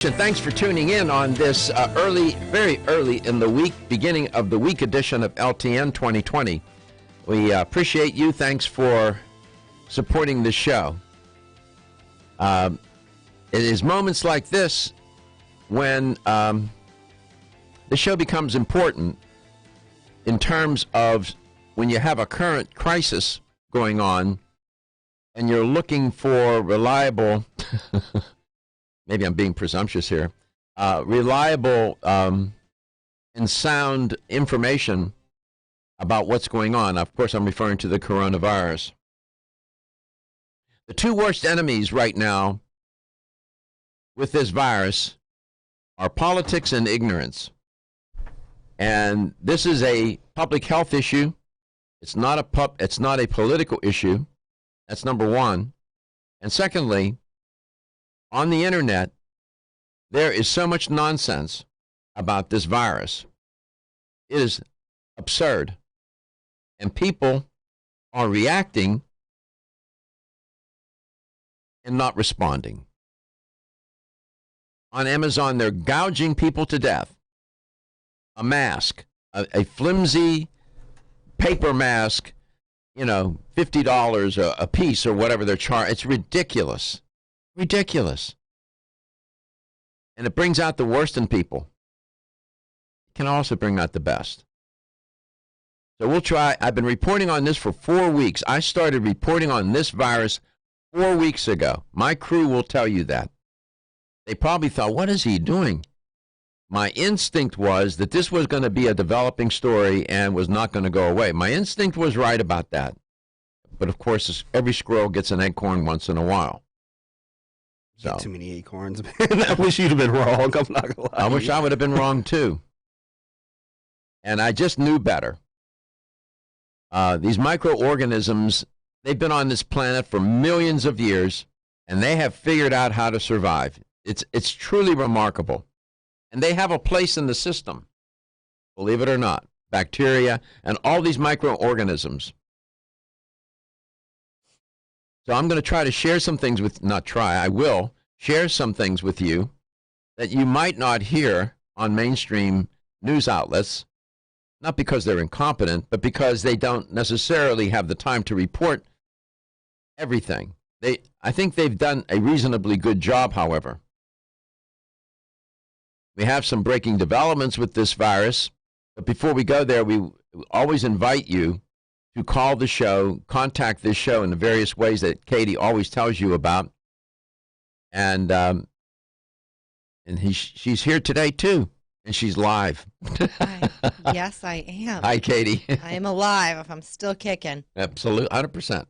Thanks for tuning in on this very early in the week, beginning of the week edition of LTN 2020. We appreciate you. Thanks for supporting the show. It is moments like this when the show becomes important in terms of when you have a current crisis going on and you're looking for reliable maybe I'm being presumptuous here, reliable and sound information about what's going on. Of course, I'm referring to the coronavirus. The two worst enemies right now with this virus are politics and ignorance. And this is a public health issue. It's not a political issue. That's number one. And secondly, on the internet, there is so much nonsense about this virus. It is absurd. And people are reacting and not responding. On Amazon, they're gouging people to death. A mask, a flimsy paper mask, $50 a piece or whatever they're charging. It's ridiculous. Ridiculous. And it brings out the worst in people. It can also bring out the best. So we'll try. I've been reporting on this for 4 weeks. I started reporting on this virus 4 weeks ago. My crew will tell you that. They probably thought, what is he doing? My instinct was that this was going to be a developing story and was not going to go away. My instinct was right about that. But of course, every squirrel gets an acorn once in a while. So. Too many acorns, man. I wish you'd have been wrong. I'm not gonna lie. I wish I would have been wrong too. And I just knew better. These microorganisms, they've been on this planet for millions of years, and they have figured out how to survive. It's truly remarkable. And they have a place in the system, believe it or not. Bacteria and all these microorganisms. So I'm going to try to share some things I will share some things with you that you might not hear on mainstream news outlets, not because they're incompetent, but because they don't necessarily have the time to report everything. I think they've done a reasonably good job, however. We have some breaking developments with this virus, but before we go there, we always invite you to call the show, contact this show in the various ways that Katie always tells you about. And she's here today, too, and she's live. Yes, I am. Hi, Katie. I am alive if I'm still kicking. Absolutely, 100%.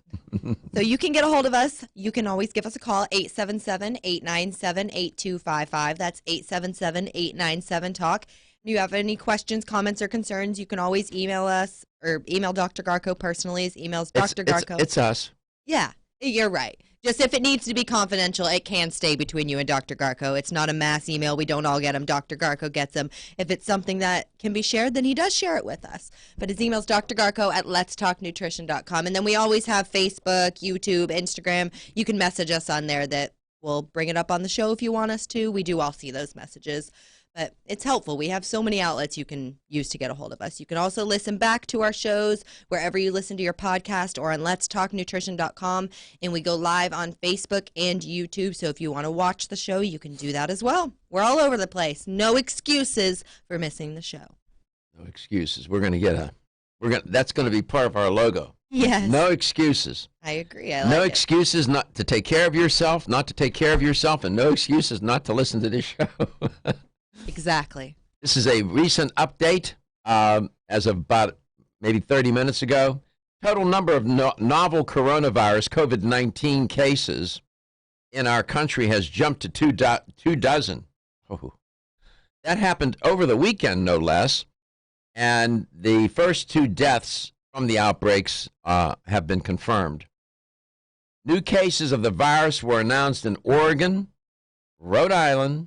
So you can get a hold of us. You can always give us a call, 877-897-8255. That's 877-897-TALK. If you have any questions, comments, or concerns, you can always email us or email Dr. Garko personally. His email's Dr. Garko. It's us. Yeah, you're right. Just if it needs to be confidential, it can stay between you and Dr. Garko. It's not a mass email. We don't all get them. Dr. Garko gets them. If it's something that can be shared, then he does share it with us. But his email's drgarko@letstalknutrition.com. And then we always have Facebook, YouTube, Instagram. You can message us on there that we'll bring it up on the show if you want us to. We do all see those messages. But it's helpful. We have so many outlets you can use to get a hold of us. You can also listen back to our shows wherever you listen to your podcast or on letstalknutrition.com. And we go live on Facebook and YouTube. So if you want to watch the show, you can do that as well. We're all over the place. No excuses for missing the show. No excuses. That's going to be part of our logo. Yes. No excuses. I agree. No excuses not to take care of yourself, and no excuses not to listen to this show. Exactly. This is a recent update as of about maybe 30 minutes ago. Total number of novel coronavirus COVID-19 cases in our country has jumped to two dozen. Oh. That happened over the weekend, no less. And the first 2 deaths from the outbreaks have been confirmed. New cases of the virus were announced in Oregon, Rhode Island,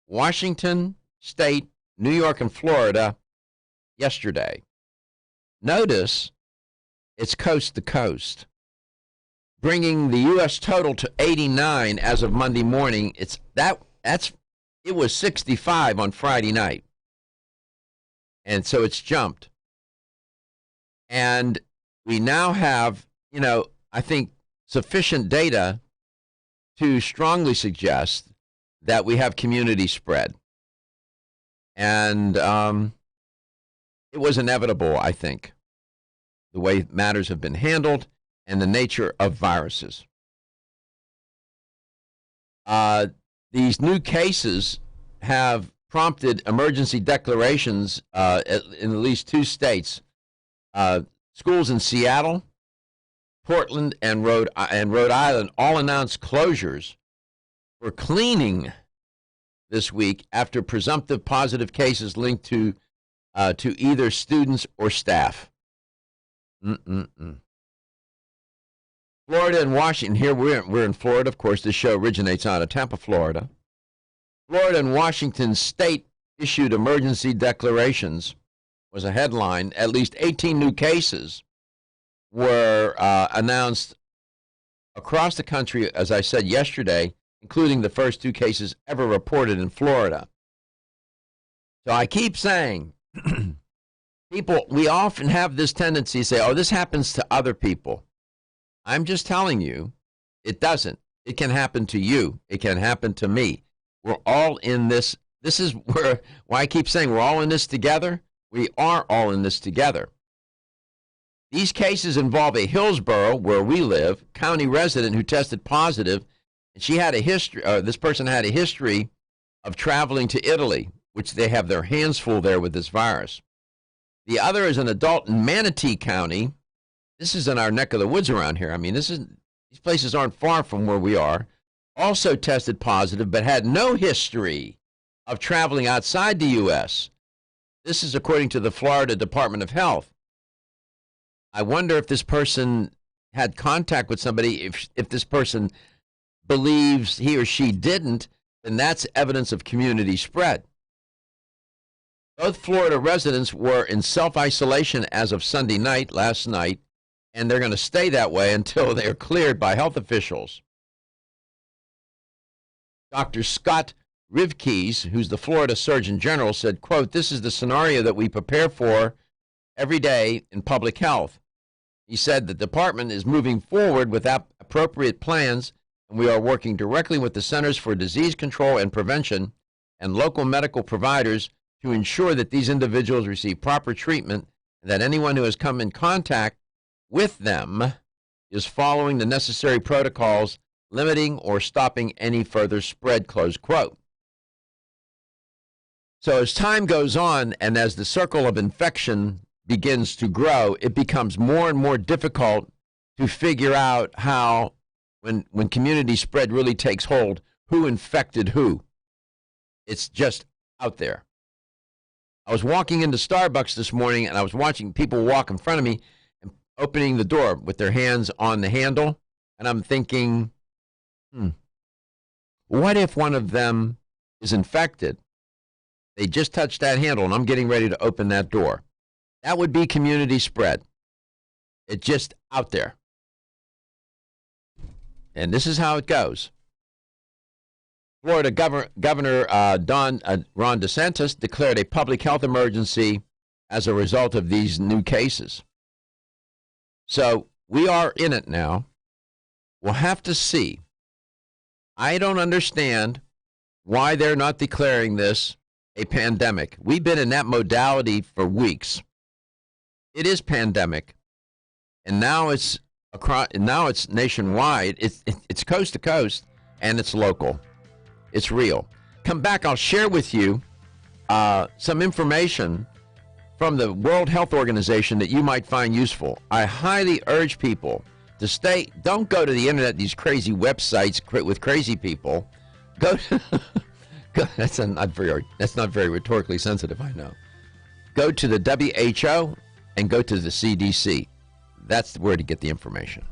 Washington State, New York, and Florida yesterday. Notice it's coast to coast, bringing the U.S. total to 89 as of Monday morning. That's It was 65 on Friday night. And so it's jumped. And we now have, I think sufficient data to strongly suggest that we have community spread. And it was inevitable, I think, the way matters have been handled and the nature of viruses. These new cases have prompted emergency declarations in at least 2 states. Schools in Seattle, Portland, and Rhode Island all announced closures for cleaning this week after presumptive positive cases linked to either students or staff. Florida and Washington. Here we're in Florida, of course. This show originates out of Tampa, Florida. Florida and Washington state issued emergency declarations was a headline. At least 18 new cases were announced across the country, as I said yesterday, including the first 2 cases ever reported in Florida. So I keep saying, people, we often have this tendency to say, oh, this happens to other people. I'm just telling you, it doesn't. It can happen to you. It can happen to me. We're all in this. This is why I keep saying we're all in this together. We are all in this together. These cases involve a Hillsborough, where we live, county resident who tested positive, and she had a history. This person had a history of traveling to Italy, which they have their hands full there with this virus. The other is an adult in Manatee County. This is in our neck of the woods around here. I mean, these places aren't far from where we are. Also tested positive, but had no history of traveling outside the U.S. This is according to the Florida Department of Health. I wonder if this person had contact with somebody. If this person believes he or she didn't, then that's evidence of community spread. Both Florida residents were in self-isolation as of Sunday night, last night, and they're going to stay that way until they're cleared by health officials. Dr. Scott Rivkees, who's the Florida Surgeon General, said, quote, "This is the scenario that we prepare for every day in public health." He said the department is moving forward with appropriate plans, and we are working directly with the Centers for Disease Control and Prevention and local medical providers to ensure that these individuals receive proper treatment and that anyone who has come in contact with them is following the necessary protocols, limiting or stopping any further spread, close quote. So as time goes on and as the circle of infection begins to grow, it becomes more and more difficult to figure out how, when community spread really takes hold, who infected who. It's just out there. I was walking into Starbucks this morning and I was watching people walk in front of me and opening the door with their hands on the handle. And I'm thinking, what if one of them is infected? They just touched that handle and I'm getting ready to open that door. That would be community spread. It's just out there. And this is how it goes. Florida Governor Ron DeSantis declared a public health emergency as a result of these new cases. So we are in it now. We'll have to see. I don't understand why they're not declaring this a pandemic. We've been in that modality for weeks. It is pandemic, and now it's across. Now it's nationwide. It's coast to coast, and it's local. It's real. Come back. I'll share with you some information from the World Health Organization that you might find useful. I highly urge people to don't go to the internet, these crazy websites with crazy people. That's not very rhetorically sensitive, I know. Go to the WHO and go to the CDC. That's where to get the information.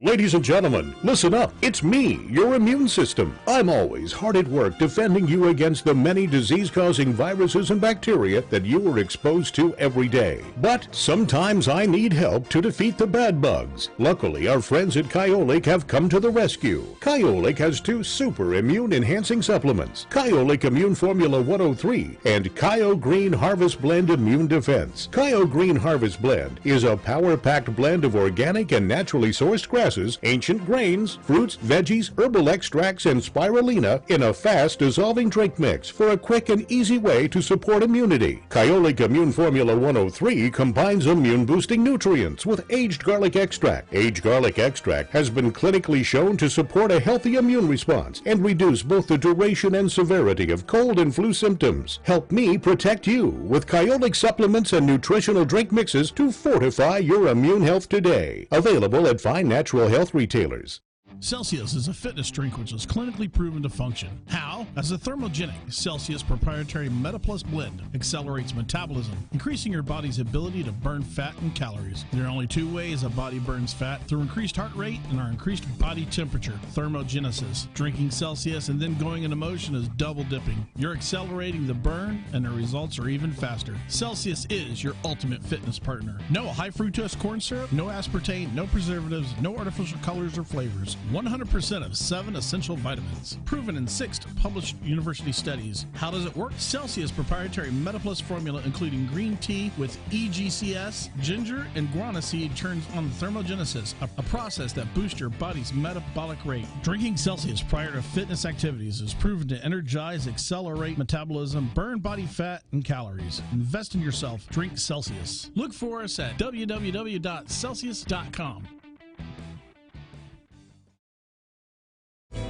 Ladies and gentlemen, listen up. It's me, your immune system. I'm always hard at work defending you against the many disease-causing viruses and bacteria that you are exposed to every day. But sometimes I need help to defeat the bad bugs. Luckily, our friends at Kyolic have come to the rescue. Kyolic has 2 super immune-enhancing supplements, Kyolic Immune Formula 103 and Kyo Green Harvest Blend Immune Defense. Kyo Green Harvest Blend is a power-packed blend of organic and naturally sourced grasses, ancient grains, fruits, veggies, herbal extracts, and spirulina in a fast-dissolving drink mix for a quick and easy way to support immunity. Kyolic Immune Formula 103 combines immune-boosting nutrients with aged garlic extract. Aged garlic extract has been clinically shown to support a healthy immune response and reduce both the duration and severity of cold and flu symptoms. Help me protect you with Kyolic supplements and nutritional drink mixes to fortify your immune health today. Available at fine natural health retailers. Celsius is a fitness drink which is clinically proven to function. How? As a thermogenic, Celsius proprietary MetaPlus blend accelerates metabolism, increasing your body's ability to burn fat and calories. There are only 2 ways a body burns fat: through increased heart rate and our increased body temperature, thermogenesis. Drinking Celsius and then going into motion is double dipping. You're accelerating the burn and the results are even faster. Celsius is your ultimate fitness partner. No high fructose corn syrup, no aspartame, no preservatives, no artificial colors or flavors. 100% of 7 essential vitamins. Proven in 6 published university studies. How does it work? Celsius proprietary MetaPlus formula, including green tea with EGCS, ginger, and guarana seed, turns on thermogenesis, a process that boosts your body's metabolic rate. Drinking Celsius prior to fitness activities is proven to energize, accelerate metabolism, burn body fat and calories. Invest in yourself. Drink Celsius. Look for us at www.celsius.com.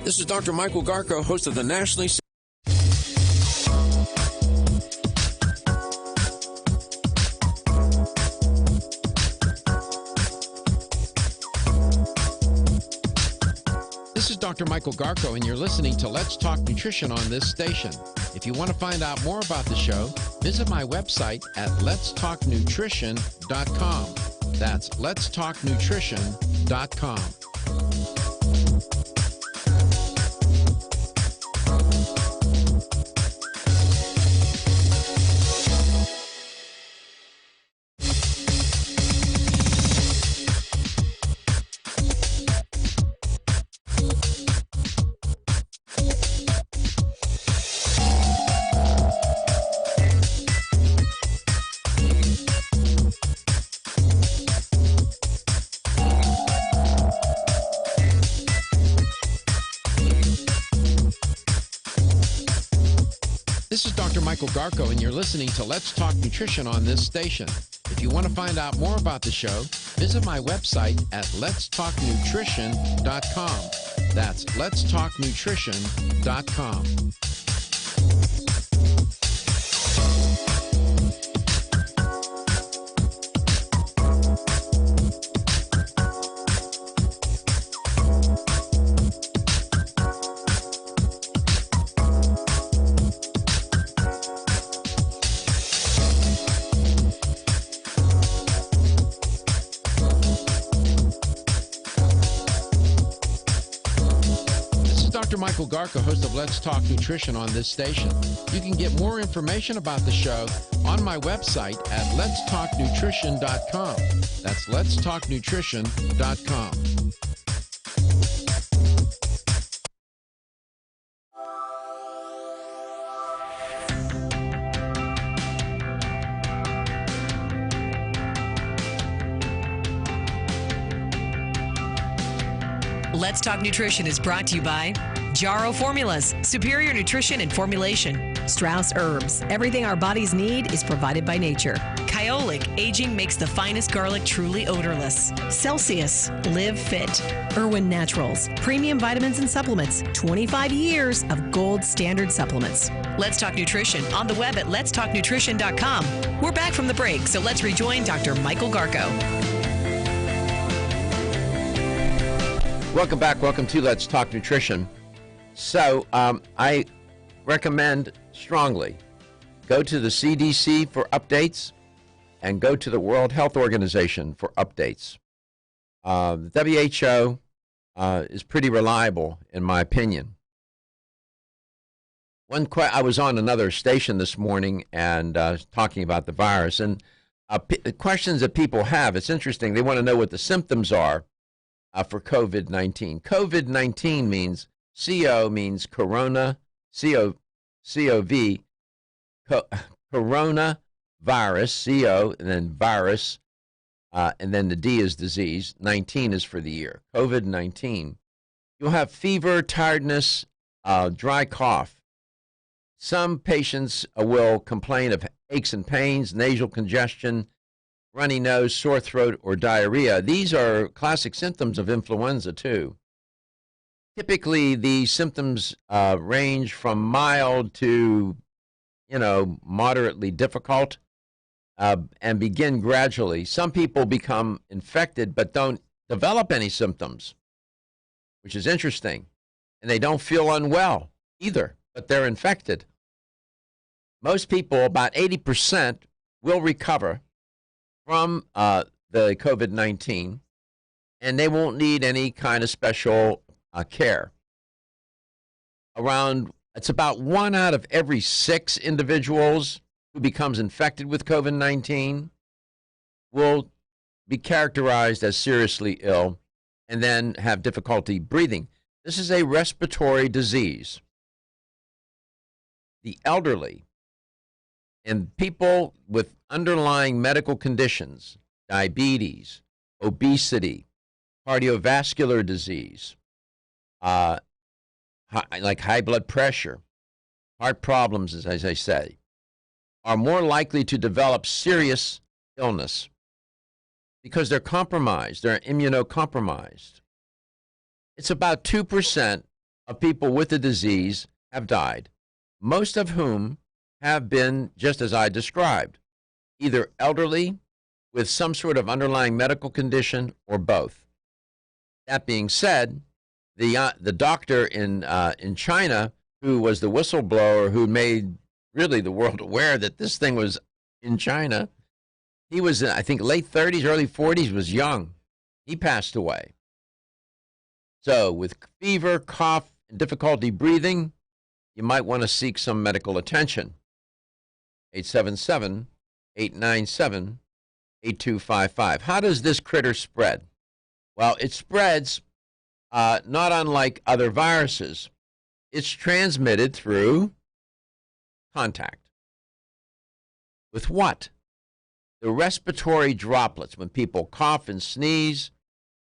This is Dr. Michael Garko, host of the nationally... This is Dr. Michael Garko, and you're listening to Let's Talk Nutrition on this station. If you want to find out more about the show, visit my website at letstalknutrition.com. That's letstalknutrition.com. This is Dr. Michael Garko, and you're listening to Let's Talk Nutrition on this station. If you want to find out more about the show, visit my website at letstalknutrition.com. That's letstalknutrition.com. Dr. Michael Garko, host of Let's Talk Nutrition on this station. You can get more information about the show on my website at letstalknutrition.com. That's letstalknutrition.com. Let's Talk Nutrition is brought to you by Jarrow Formulas, superior nutrition and formulation. Strauss Herbs, everything our bodies need is provided by nature. Kyolic, aging makes the finest garlic truly odorless. Celsius, live fit. Irwin Naturals, premium vitamins and supplements. 25 years of gold standard supplements. Let's Talk Nutrition on the web at letstalknutrition.com. We're back from the break, so let's rejoin Dr. Michael Garko. Welcome back. Welcome to Let's Talk Nutrition. So I recommend strongly go to the CDC for updates and go to the World Health Organization for updates. The WHO is pretty reliable, in my opinion. I was on another station this morning and talking about the virus, and the questions that people have, it's interesting. They want to know what the symptoms are for COVID-19. COVID-19 means, CO means corona, COV, corona virus, CO, and then virus, and then the D is disease. 19 is for the year. COVID-19. You'll have fever, tiredness, dry cough. Some patients will complain of aches and pains, nasal congestion, runny nose, sore throat, or diarrhea. These are classic symptoms of influenza, too. Typically, the symptoms range from mild to, moderately difficult and begin gradually. Some people become infected but don't develop any symptoms, which is interesting. And they don't feel unwell either, but they're infected. Most people, about 80%, will recover from the COVID-19, and they won't need any kind of special care. It's about 1 out of every 6 individuals who becomes infected with COVID-19 will be characterized as seriously ill and then have difficulty breathing. This is a respiratory disease. The elderly and people with underlying medical conditions, diabetes, obesity, cardiovascular disease, like high blood pressure, heart problems, as I say, are more likely to develop serious illness because they're compromised, they're immunocompromised. It's about 2% of people with the disease have died, most of whom have been just as I described, either elderly with some sort of underlying medical condition or both. That being said, the doctor in China who was the whistleblower who made really the world aware that this thing was in China, he was, I think, late 30s, early 40s, was young. He passed away. So with fever, cough, and difficulty breathing, you might want to seek some medical attention. 877-897-8255. How does this critter spread? Well, it spreads not unlike other viruses. It's transmitted through contact. With what? The respiratory droplets. When people cough and sneeze,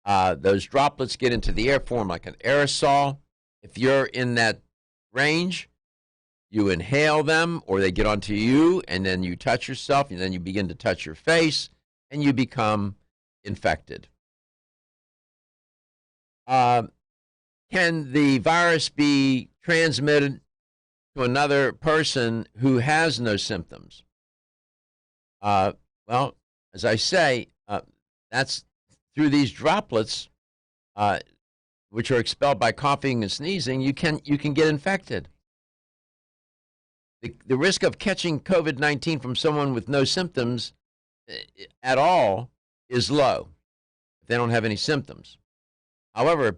those droplets get into the air, form like an aerosol. If you're in that range, you inhale them, or they get onto you, and then you touch yourself, and then you begin to touch your face, and you become infected. Can the virus be transmitted to another person who has no symptoms? Well, as I say, that's through these droplets, which are expelled by coughing and sneezing. You can get infected. The risk of catching COVID-19 from someone with no symptoms at all is low if they don't have any symptoms. However,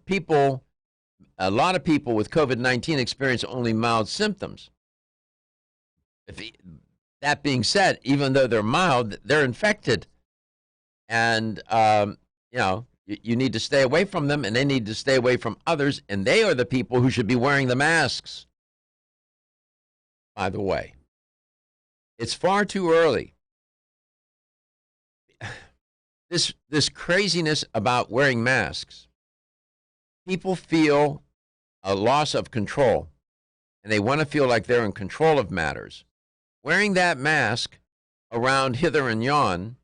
a lot of people with COVID-19 experience only mild symptoms. That being said, even though they're mild, they're infected. And, you need to stay away from them, and they need to stay away from others, and they are the people who should be wearing the masks. By the way, it's far too early. This craziness about wearing masks, people feel a loss of control, and they want to feel like they're in control of matters. Wearing that mask around hither and yon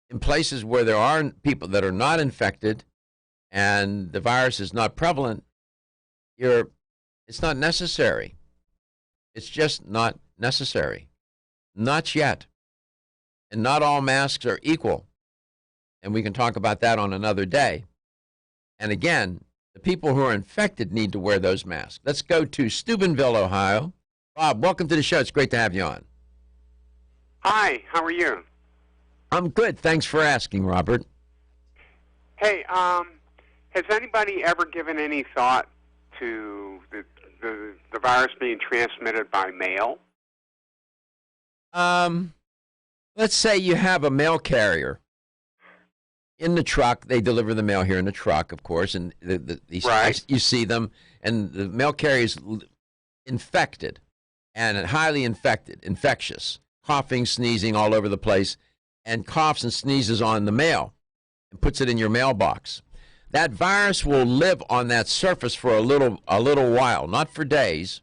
in places where there are people that are not infected and the virus is not prevalent, it's not necessary. It's just not necessary. Not yet. And not all masks are equal. And we can talk about that on another day. And again, the people who are infected need to wear those masks. Let's go to Steubenville, Ohio. Bob, welcome to the show. It's great to have you on. Hi, how are you? I'm good. Thanks for asking, Robert. Hey, has anybody ever given any thought to the virus being transmitted by mail? Let's say you have a mail carrier in the truck. They deliver the mail here in the truck, of course, and Right. you see them, and the mail carrier is infected and highly infectious, coughing, sneezing all over the place, and coughs and sneezes on the mail and puts it in your mailbox. That virus will live on that surface for a little while, not for days,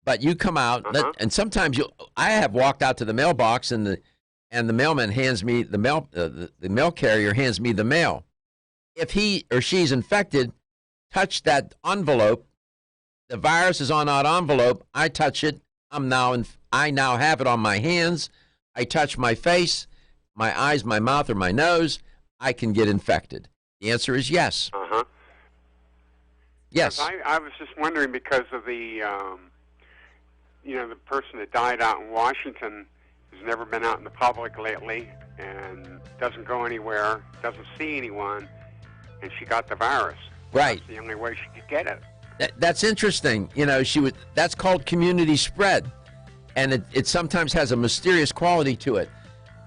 but you come out, and sometimes I have walked out to the mailbox, and the mailman hands me the mail. The mail carrier hands me the mail. If he or she's infected, touch that envelope. The virus is on that envelope. I touch it. I now have it on my hands. I touch my face, my eyes, my mouth, or my nose. I can get infected. The answer is yes. Yes. I was just wondering because of the the person that died out in Washington has never been out in the public lately and doesn't go anywhere, doesn't see anyone, and she got the virus. Right. That's the only way she could get it. That's interesting. That's called community spread, and it sometimes has a mysterious quality to it.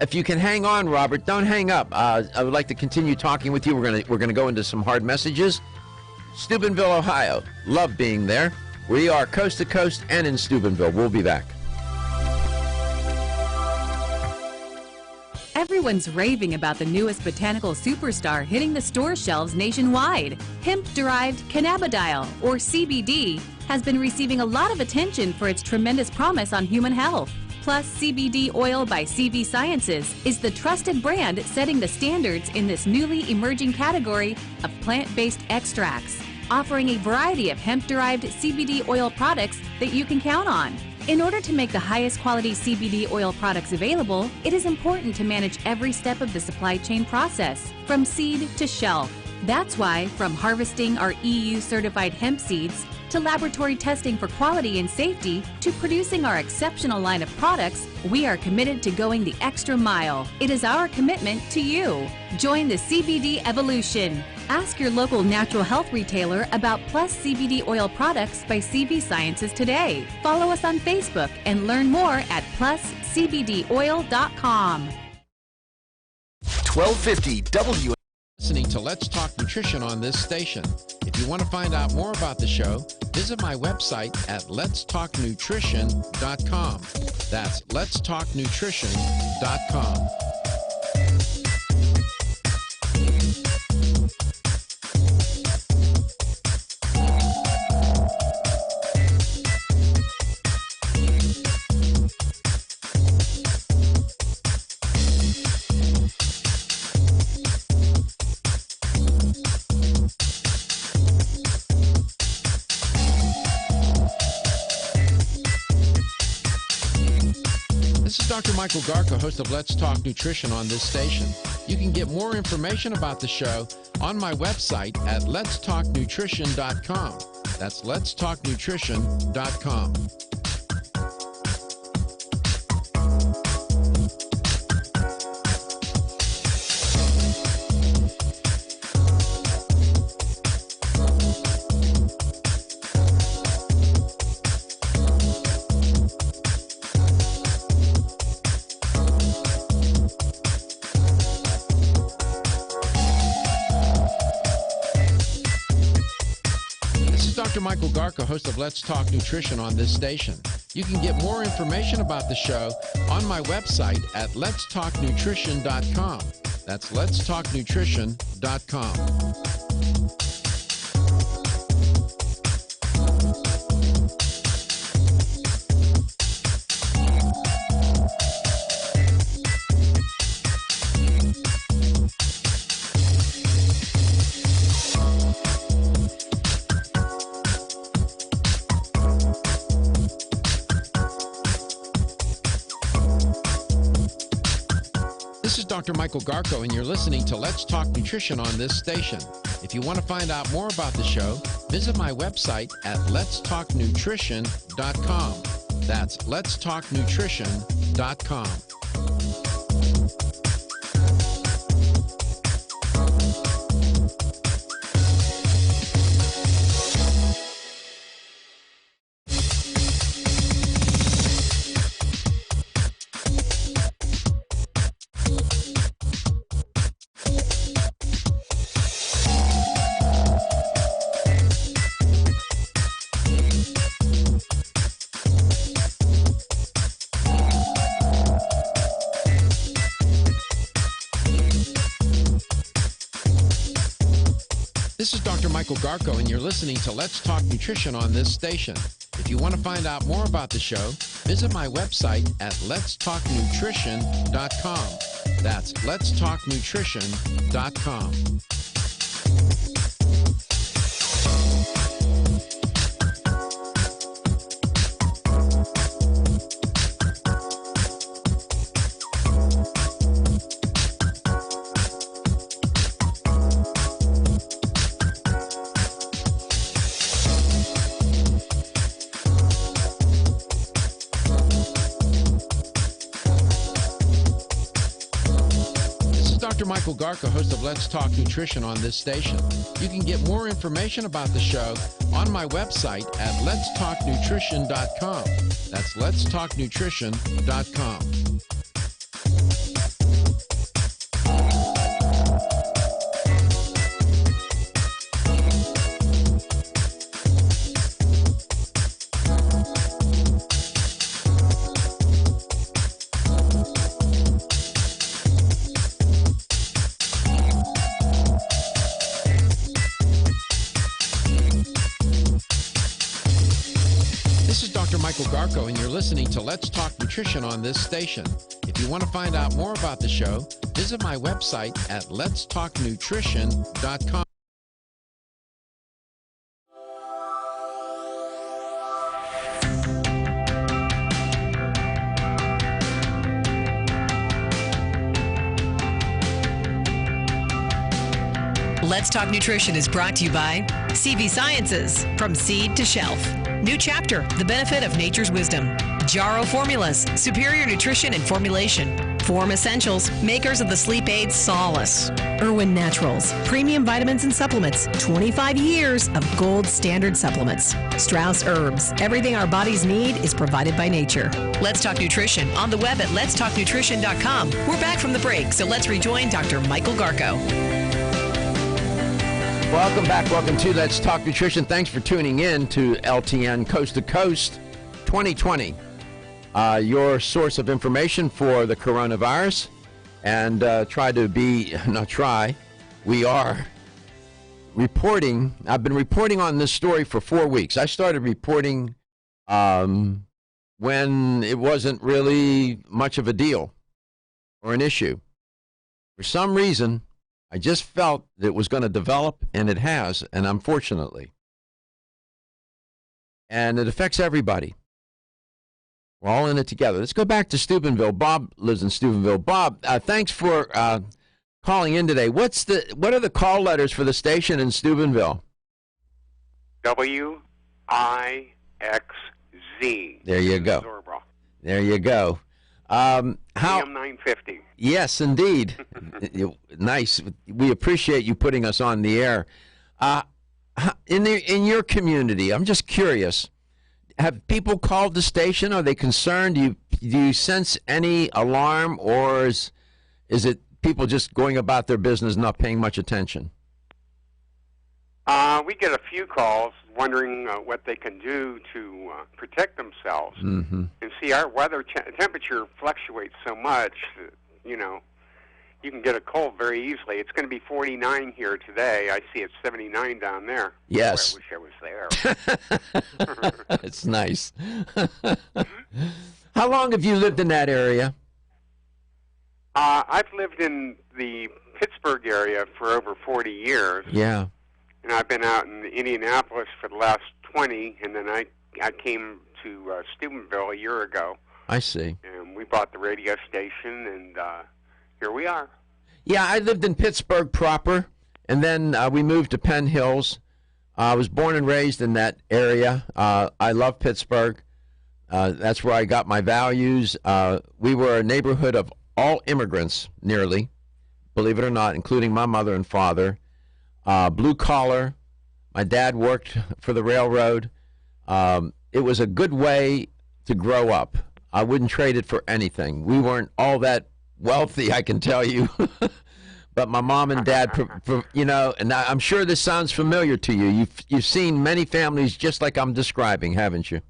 If you can hang on, Robert, don't hang up. I would like to continue talking with you. We're gonna go into some hard messages. Steubenville, Ohio. Love being there. We are coast to coast and in Steubenville. We'll be back. Everyone's raving about the newest botanical superstar hitting the store shelves nationwide. Hemp-derived cannabidiol, or CBD, has been receiving a lot of attention for its tremendous promise on human health. Plus, CBD Oil by CV Sciences is the trusted brand setting the standards in this newly emerging category of plant-based extracts, offering a variety of hemp-derived CBD oil products that you can count on. In order to make the highest quality CBD oil products available, it is important to manage every step of the supply chain process, from seed to shelf. That's why, from harvesting our EU-certified hemp seeds, to laboratory testing for quality and safety, to producing our exceptional line of products, we are committed to going the extra mile. It is our commitment to you. Join the CBD evolution. Ask your local natural health retailer about Plus CBD oil products by CV Sciences today. Follow us on Facebook and learn more at pluscbdoil.com. 1250 W. Listening to Let's Talk Nutrition on this station. If you want to find out more about the show, visit my website at letstalknutrition.com. That's letstalknutrition.com. Dr. Michael Garko, host of Let's Talk Nutrition on this station. You can get more information about the show on my website at letstalknutrition.com. That's letstalknutrition.com. Dr. Michael Garko, host of Let's Talk Nutrition on this station. You can get more information about the show on my website at letstalknutrition.com. That's letstalknutrition.com. This is Dr. Michael Garko, and you're listening to Let's Talk Nutrition on this station. If you want to find out more about the show, visit my website at letstalknutrition.com. That's letstalknutrition.com. This is Dr. Michael Garko, and you're listening to Let's Talk Nutrition on this station. If you want to find out more about the show, visit my website at letstalknutrition.com. That's letstalknutrition.com. Dr. Michael Garko, host of Let's Talk Nutrition on this station. You can get more information about the show on my website at letstalknutrition.com. That's letstalknutrition.com. Michael Garko, and you're listening to Let's Talk Nutrition on this station. If you want to find out more about the show, visit my website at letstalknutrition.com. Let's Talk Nutrition is brought to you by CV Sciences, from seed to shelf. New chapter, the benefit of nature's wisdom. Jarrow Formulas, superior nutrition and formulation. Form Essentials, makers of the sleep aid Solace. Irwin Naturals, premium vitamins and supplements. 25 years of gold standard supplements. Strauss Herbs, everything our bodies need is provided by nature. Let's Talk Nutrition on the web at letstalknutrition.com. We're back from the break, so let's rejoin Dr. Michael Garko. Welcome back. Welcome to Let's Talk Nutrition. Thanks for tuning in to LTN Coast to Coast 2020, your source of information for the coronavirus. And we are reporting. I've been reporting on this story for 4 weeks. I started reporting when it wasn't really much of a deal or an issue. For some reason, I just felt that it was going to develop, and it has, and unfortunately. And it affects everybody. We're all in it together. Let's go back to Steubenville. Bob lives in Steubenville. Bob, thanks for calling in today. What are the call letters for the station in Steubenville? WIXZ. There you go. Zorba. There you go. AM 950. Yes, indeed. Nice. We appreciate you putting us on the air. In your community, I'm just curious. Have people called the station? Are they concerned? Do you sense any alarm, or is it people just going about their business, not paying much attention? We get a few calls wondering what they can do to protect themselves. Mm-hmm. And see, our weather temperature fluctuates so much that, you can get a cold very easily. It's going to be 49 here today. I see it's 79 down there. Yes. Boy, I wish I was there. It's nice. How long have you lived in that area? I've lived in the Pittsburgh area for over 40 years. Yeah. And I've been out in Indianapolis for the last 20, and then I came to Steubenville a year ago. I see. And we bought the radio station, and here we are. Yeah, I lived in Pittsburgh proper, and then we moved to Penn Hills. I was born and raised in that area. I love Pittsburgh. That's where I got my values. We were a neighborhood of all immigrants, nearly, believe it or not, including my mother and father. Blue collar. My dad worked for the railroad. It was a good way to grow up. I wouldn't trade it for anything. We weren't all that wealthy, I can tell you. But my mom and dad, and I'm sure this sounds familiar to you. You've seen many families just like I'm describing, haven't you?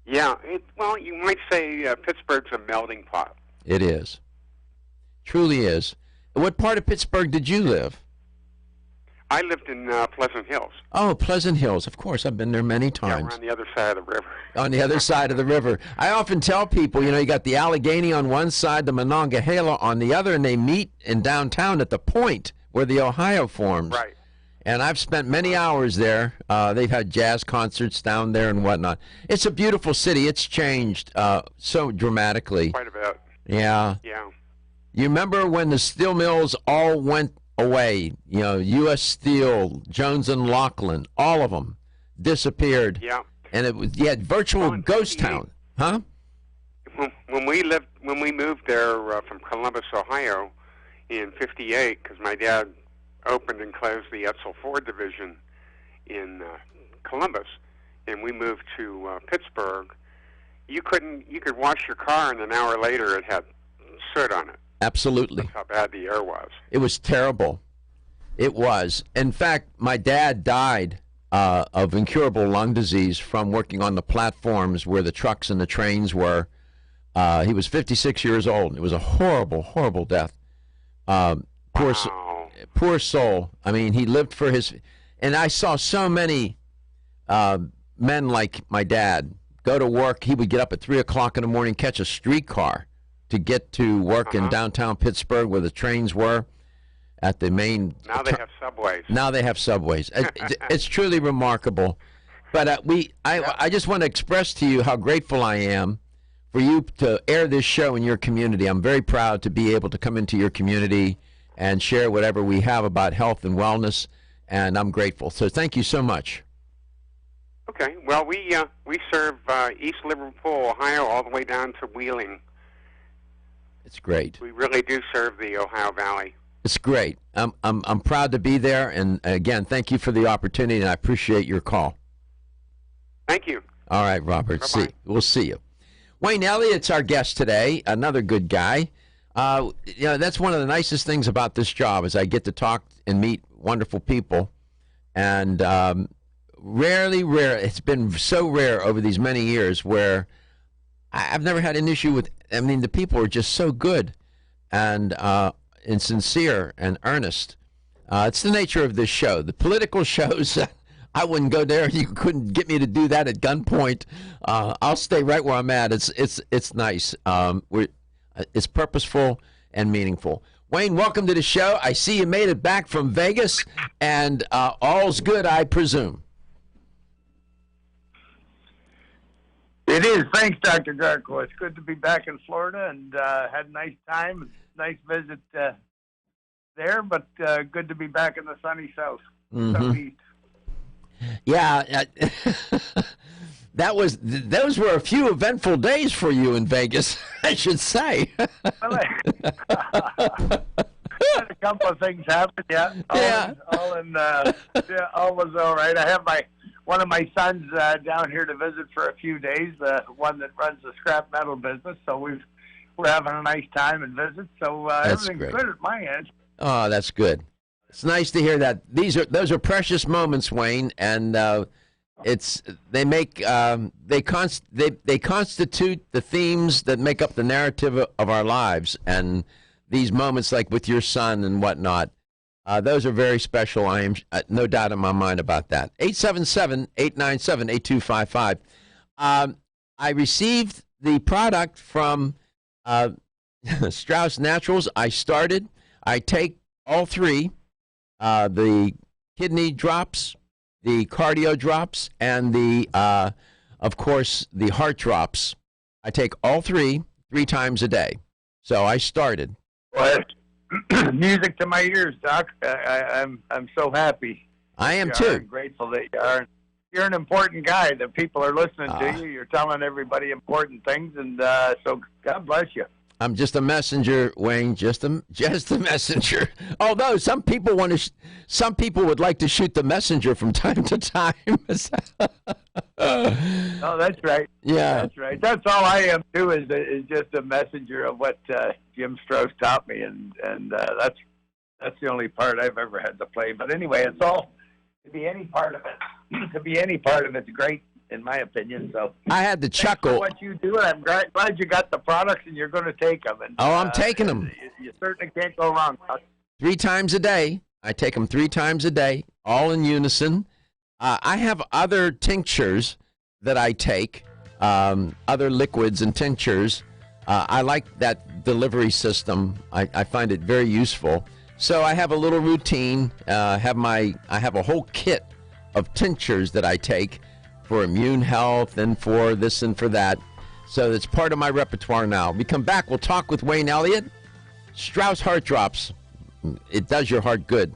Yeah. Well, you might say Pittsburgh's a melting pot. It is. Truly is. What part of Pittsburgh did you live? I lived in Pleasant Hills. Oh, Pleasant Hills. Of course, I've been there many Yeah, times. we're on the other side of the river. On the other side of the river. I often tell people, you got the Allegheny on one side, the Monongahela on the other, and they meet in downtown at the point where the Ohio forms. Right. And I've spent many hours there. They've had jazz concerts down there and whatnot. It's a beautiful city. It's changed so dramatically. Quite a bit. Yeah. Yeah. You remember when the steel mills all went away? U.S. Steel, Jones and Laughlin, all of them disappeared. Yeah. And you had virtual ghost 58. town, huh? When we moved there from Columbus, Ohio, in '58, because my dad opened and closed the Etzel Ford division in Columbus, and we moved to Pittsburgh. You could wash your car, and an hour later it had soot on it. Absolutely. That's how bad the air was. It was terrible. It was. In fact, my dad died of incurable lung disease from working on the platforms where the trucks and the trains were. He was 56 years old. It was a horrible, horrible death. Poor soul. I mean, he lived for his... And I saw so many men like my dad go to work. He would get up at 3 o'clock in the morning, catch a streetcar to get to work in downtown Pittsburgh where the trains were at the main... Now they have subways. Now they have subways. It's truly remarkable. But I just want to express to you how grateful I am for you to air this show in your community. I'm very proud to be able to come into your community and share whatever we have about health and wellness, and I'm grateful. So thank you so much. Okay. Well, we serve East Liverpool, Ohio, all the way down to Wheeling. It's great. We really do serve the Ohio Valley. It's great. I'm proud to be there, and again, thank you for the opportunity, and I appreciate your call. Thank you. All right, Robert. Bye-bye. We'll see you. Wayne Elliott's our guest today, another good guy. That's one of the nicest things about this job is I get to talk and meet wonderful people, and rare. It's been so rare over these many years where I've never had an issue with. I mean, the people are just so good and sincere and earnest. It's the nature of this show. The political shows, I wouldn't go there. You couldn't get me to do that at gunpoint. I'll stay right where I'm at. It's nice. It's purposeful and meaningful. Wayne, welcome to the show. I see you made it back from Vegas, and all's good, I presume. It is. Thanks, Dr. Garko. It's good to be back in Florida and had a nice time. Nice visit there, but good to be back in the sunny south. Southeast. Yeah, those were a few eventful days for you in Vegas, I should say. Well, had a couple of things happen. Yeah, all was all right. I have one of my sons down here to visit for a few days. One that runs the scrap metal business. So we're having a nice time and visit. So everything's good at my end. Oh, that's good. It's nice to hear that. Those are precious moments, Wayne, and they constitute the themes that make up the narrative of our lives, and these moments like with your son and whatnot, those are very special. I am no doubt in my mind about that. 877-897-8255. I received the product from Strauss Naturals. I take all three, the kidney drops, the cardio drops, and of course, the heart drops. I take all three times a day. So I started. Well, music to my ears, Doc. I'm so happy. I am too. I'm grateful that you are. You're an important guy. That people are listening to you. You're telling everybody important things, and so God bless you. I'm just a messenger, Wayne. Just a messenger. Although some people would like to shoot the messenger from time to time. Oh, that's right. Yeah, that's right. That's all I am too. Is just a messenger of what Jim Strauss taught me, and that's the only part I've ever had to play. But anyway, it's all to be any part of it. To be any part of it's great, in my opinion. So I had to chuckle. For what you do, and I'm glad you got the products and you're going to take them. And, I'm taking them. You certainly can't go wrong. 3 times a day. I take them 3 times a day, all in unison. I have other tinctures that I take, other liquids and tinctures. I like that delivery system. I find it very useful. So I have a little routine. I have a whole kit of tinctures that I take for immune health and for this and for that. So it's part of my repertoire now. We come back, we'll talk with Wayne Elliott. Strauss Heart Drops. It does your heart good.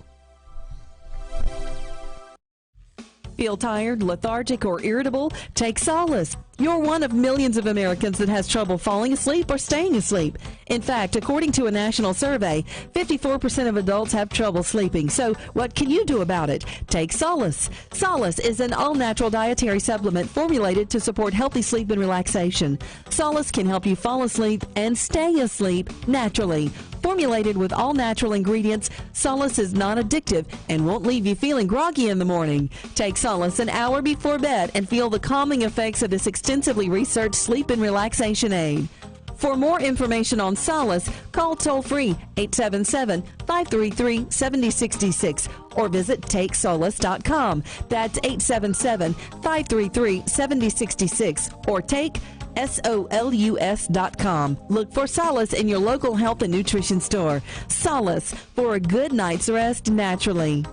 Feel tired, lethargic, or irritable? Take Solace. You're one of millions of Americans that has trouble falling asleep or staying asleep. In fact, according to a national survey, 54% of adults have trouble sleeping. So what can you do about it? Take Solace. Solace is an all-natural dietary supplement formulated to support healthy sleep and relaxation. Solace can help you fall asleep and stay asleep naturally. Formulated with all-natural ingredients, Solace is non-addictive and won't leave you feeling groggy in the morning. Take Solace an hour before bed and feel the calming effects of this extensively researched sleep and relaxation aid. For more information on Solace, call toll-free 877-533-7066 or visit TakeSolace.com. That's 877-533-7066 or take SOLUS.com. Look for Solace in your local health and nutrition store. Solace, for a good night's rest naturally.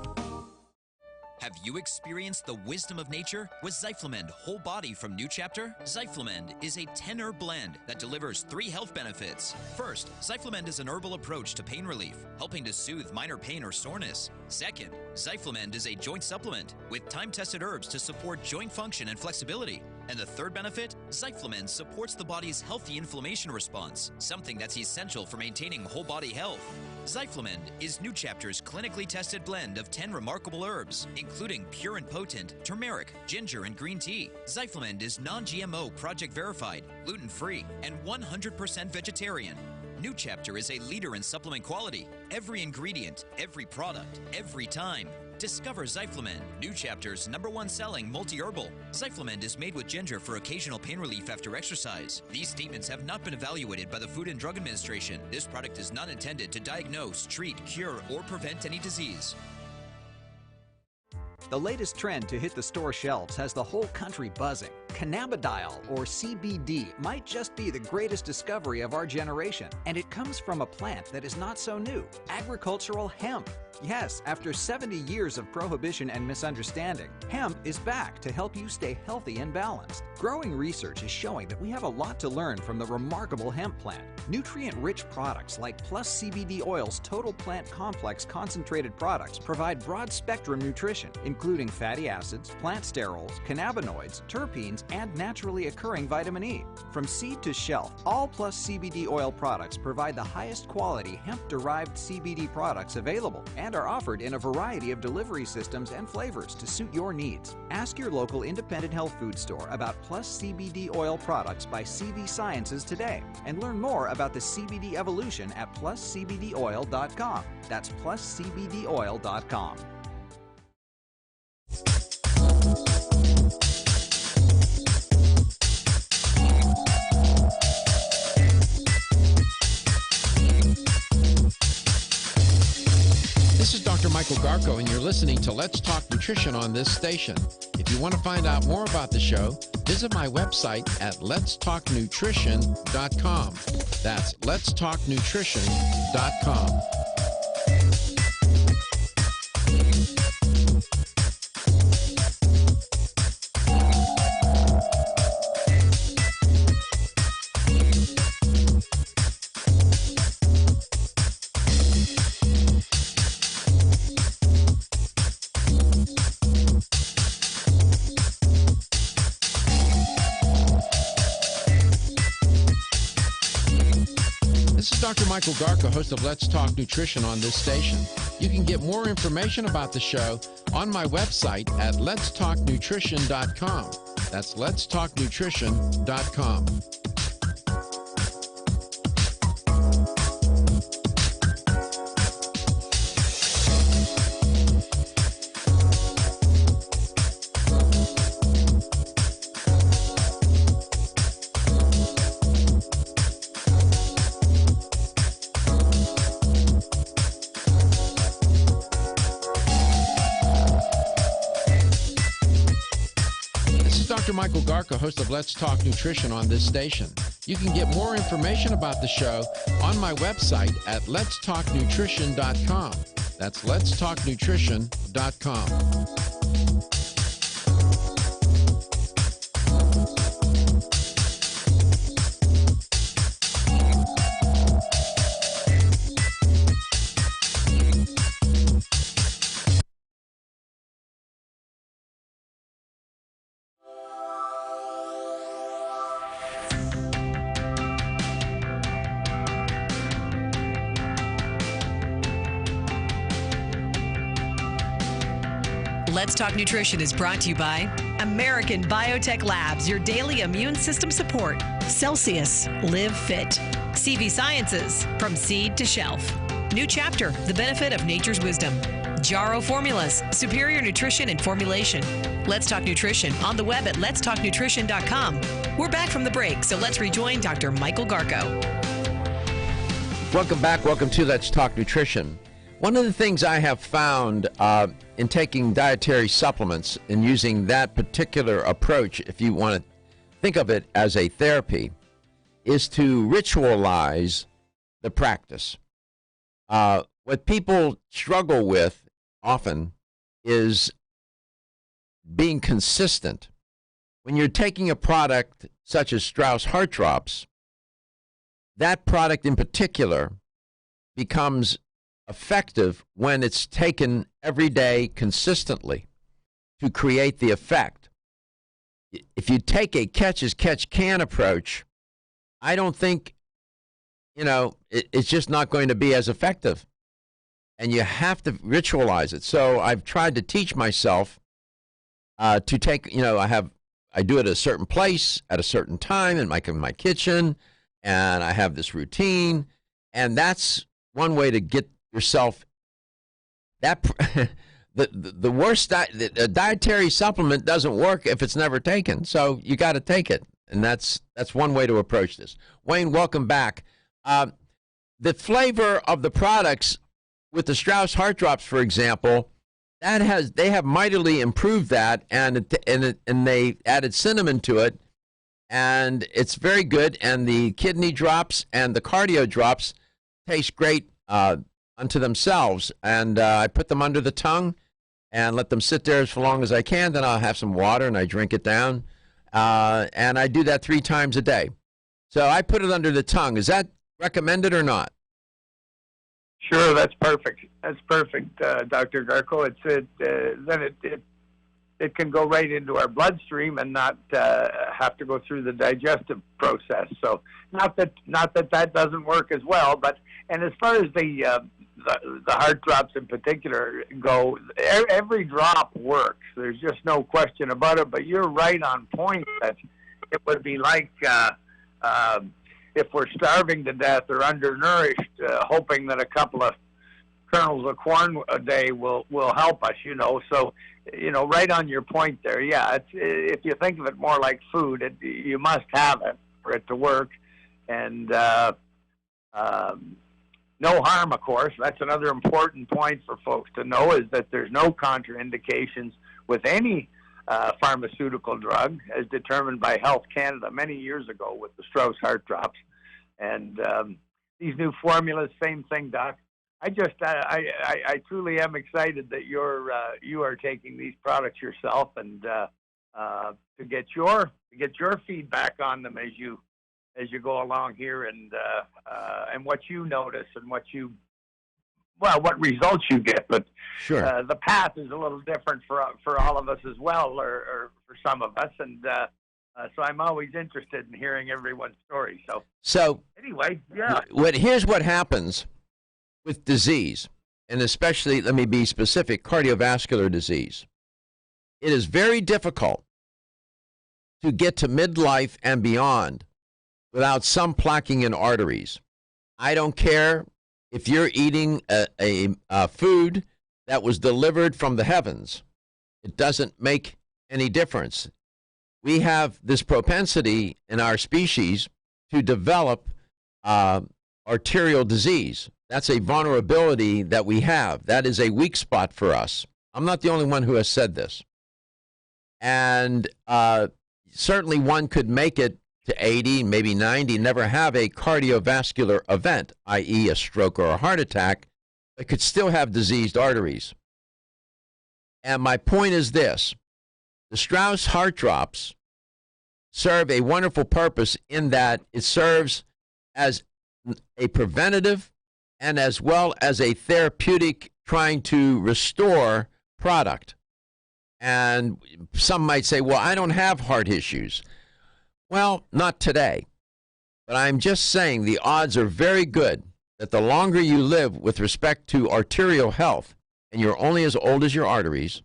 Have you experienced the wisdom of nature with Zyflamend Whole Body from New Chapter? Zyflamend is a 10-herb blend that delivers 3 health benefits. First, Zyflamend is an herbal approach to pain relief, helping to soothe minor pain or soreness. Second, Zyflamend is a joint supplement with time-tested herbs to support joint function and flexibility. And the third benefit, Zyflamend supports the body's healthy inflammation response, something that's essential for maintaining whole body health. Zyflamend is New Chapter's clinically tested blend of 10 remarkable herbs, including pure and potent turmeric, ginger, and green tea. Zyflamend is non-GMO, project verified, gluten-free, and 100% vegetarian. New Chapter is a leader in supplement quality. Every ingredient, every product, every time. Discover Zyflamend, New Chapter's #1 selling multi-herbal. Zyflamend is made with ginger for occasional pain relief after exercise. These statements have not been evaluated by the Food and Drug Administration. This product is not intended to diagnose, treat, cure, or prevent any disease. The latest trend to hit the store shelves has the whole country buzzing. Cannabidiol, or CBD, might just be the greatest discovery of our generation, and it comes from a plant that is not so new, agricultural hemp. Yes, after 70 years of prohibition and misunderstanding, hemp is back to help you stay healthy and balanced. Growing research is showing that we have a lot to learn from the remarkable hemp plant. Nutrient-rich products like Plus CBD Oil's Total Plant Complex concentrated products provide broad-spectrum nutrition, including fatty acids, plant sterols, cannabinoids, terpenes, and naturally occurring vitamin E. From seed to shelf, all Plus CBD Oil products provide the highest quality hemp-derived CBD products available and are offered in a variety of delivery systems and flavors to suit your needs. Ask your local independent health food store about Plus CBD Oil products by CV Sciences today and learn more about the CBD evolution at pluscbdoil.com. That's pluscbdoil.com. This is Dr. Michael Garko, and you're listening to Let's Talk Nutrition on this station. If you want to find out more about the show, visit my website at letstalknutrition.com. That's letstalknutrition.com. Dr. Michael Garko, host of Let's Talk Nutrition on this station. You can get more information about the show on my website at letstalknutrition.com. That's letstalknutrition.com. Michael Garko, host of Let's Talk Nutrition on this station. You can get more information about the show on my website at letstalknutrition.com. That's letstalknutrition.com. Let's Talk Nutrition is brought to you by American Biotech Labs, your daily immune system support. Celsius, Live Fit. CV Sciences, from seed to shelf. New Chapter, the benefit of nature's wisdom. Jarrow Formulas, superior nutrition and formulation. Let's Talk Nutrition on the web at letstalknutrition.com. We're back from the break, so let's rejoin Dr. Michael Garko. Welcome back. Welcome to Let's Talk Nutrition. One of the things I have found in taking dietary supplements and using that particular approach, if you want to think of it as a therapy, is to ritualize the practice. What people struggle with often is being consistent. When you're taking a product such as Strauss Heart Drops, that product in particular becomes effective when it's taken every day consistently to create the effect. If you take a catch-as-catch-can approach, I don't think, it's just not going to be as effective. And you have to ritualize it. So I've tried to teach myself to take, I do it at a certain place at a certain time in my kitchen, and I have this routine, and that's one way to get yourself that the worst the dietary supplement doesn't work if it's never taken, so you got to take it, and that's one way to approach this. Wayne, welcome back. The flavor of the products with the Strauss Heart Drops, for example, they have mightily improved that, and they added cinnamon to it, and it's very good. And the kidney drops and the cardio drops taste great unto themselves, and I put them under the tongue and let them sit there as long as I can. Then I'll have some water and I drink it down, and I do that 3 times a day. So I put it under the tongue. Is that recommended or not? Sure, that's perfect. That's perfect, Dr. Garko. It can go right into our bloodstream and not have to go through the digestive process. So not that doesn't work as well, and as far as the heart drops in particular go, every drop works. There's just no question about it. But you're right on point that it would be like if we're starving to death or undernourished, hoping that a couple of kernels of corn a day will help us. So right on your point there. Yeah, if you think of it more like food, you must have it for it to work, and no harm, of course. That's another important point for folks to know, is that there's no contraindications with any pharmaceutical drug, as determined by Health Canada many years ago with the Strauss Heart Drops. And these new formulas, same thing, Doc. I truly am excited that you are taking these products yourself, and to get your feedback on them as you go along here, and what you notice and what results you get. But sure, the path is a little different for all of us as well, or for some of us, and so I'm always interested in hearing everyone's story. So anyway, yeah. Here's what happens with disease, and especially, let me be specific, cardiovascular disease. It is very difficult to get to midlife and beyond without some plaquing in arteries. I don't care if you're eating a food that was delivered from the heavens. It doesn't make any difference. We have this propensity in our species to develop arterial disease. That's a vulnerability that we have. That is a weak spot for us. I'm not the only one who has said this. And certainly one could make it to 80, maybe 90, never have a cardiovascular event, i.e. a stroke or a heart attack, but could still have diseased arteries. And my point is this: the Strauss Heart Drops serve a wonderful purpose in that it serves as a preventative and as well as a therapeutic trying to restore product. And some might say, well, I don't have heart issues. Well, not today. But I'm just saying the odds are very good that the longer you live with respect to arterial health, and you're only as old as your arteries,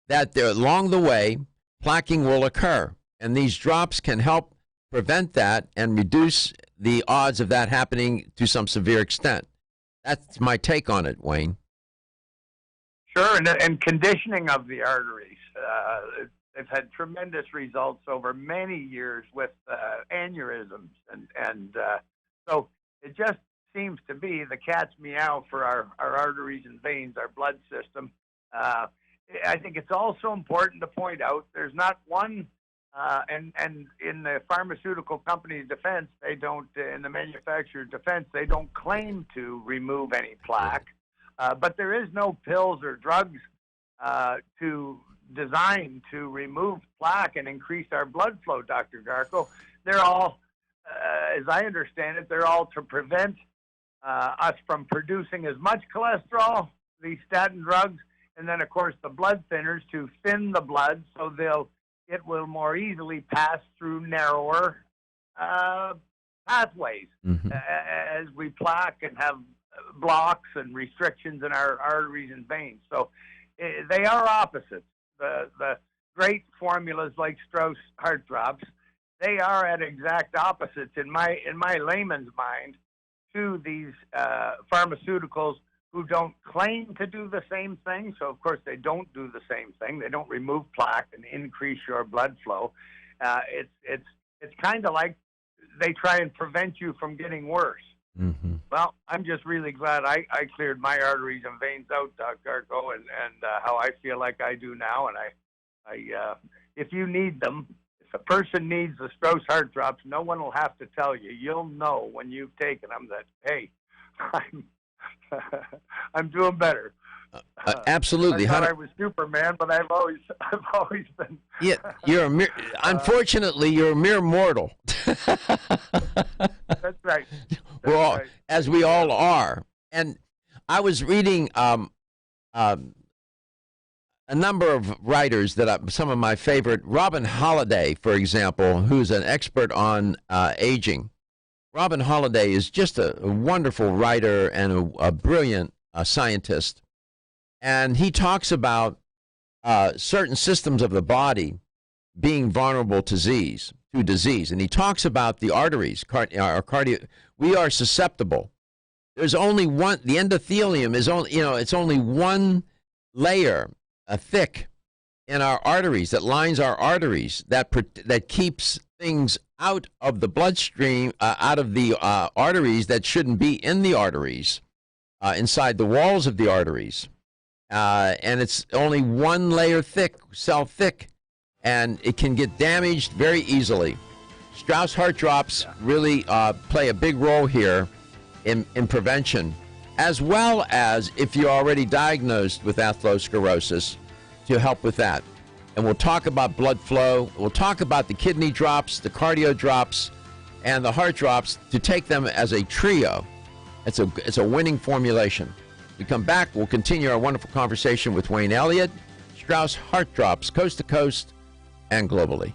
that there, along the way, plaquing will occur. And these drops can help prevent that and reduce the odds of that happening to some severe extent. That's my take on it, Wayne. Sure, and conditioning of the arteries. They've had tremendous results over many years with aneurysms, and so it just seems to be the cat's meow for our arteries and veins, our blood system. I think it's also important to point out there's not one, and in the pharmaceutical company's defense, they don't, in the manufacturer's defense, they don't claim to remove any plaque, but there is no pills or drugs designed to remove plaque and increase our blood flow, Dr. Garko. They're all, as I understand it, they're all to prevent us from producing as much cholesterol, these statin drugs, and then, of course, the blood thinners to thin the blood so it will more easily pass through narrower pathways as we plaque and have blocks and restrictions in our arteries and veins. So they are opposites. The great formulas like Strauss Heart Drops, they are at exact opposites in my layman's mind to these pharmaceuticals who don't claim to do the same thing. So of course they don't do the same thing. They don't remove plaque and increase your blood flow. It's kind of like they try and prevent you from getting worse. Mm-hmm. Well, I'm just really glad I cleared my arteries and veins out, Dr. Garko, and how I feel like I do now. And I if you need them, if a person needs the Strauss Heart Drops, no one will have to tell you. You'll know when you've taken them that, hey, I'm doing better. Absolutely. I thought I was Superman, but I've always been. Yeah, unfortunately, you're a mere mortal. That's right. As we all are. And I was reading a number of writers some of my favorite. Robin Holliday, for example, who's an expert on aging. Robin Holliday is just a wonderful writer and a brilliant scientist. And he talks about certain systems of the body being vulnerable to disease. And he talks about the arteries, we are susceptible. There's only one, the endothelium is only, it's only one layer thick in our arteries that lines our arteries that keeps things out of the bloodstream, out of the arteries that shouldn't be in the arteries, inside the walls of the arteries. And it's only one layer thick, cell thick, and it can get damaged very easily. Strauss Heart Drops really play a big role here in prevention, as well as if you're already diagnosed with atherosclerosis, to help with that. And we'll talk about blood flow. We'll talk about the kidney drops, the cardio drops, and the heart drops, to take them as a trio. It's a winning formulation. We come back, we'll continue our wonderful conversation with Wayne Elliott. Strauss Heart Drops, coast to coast and globally.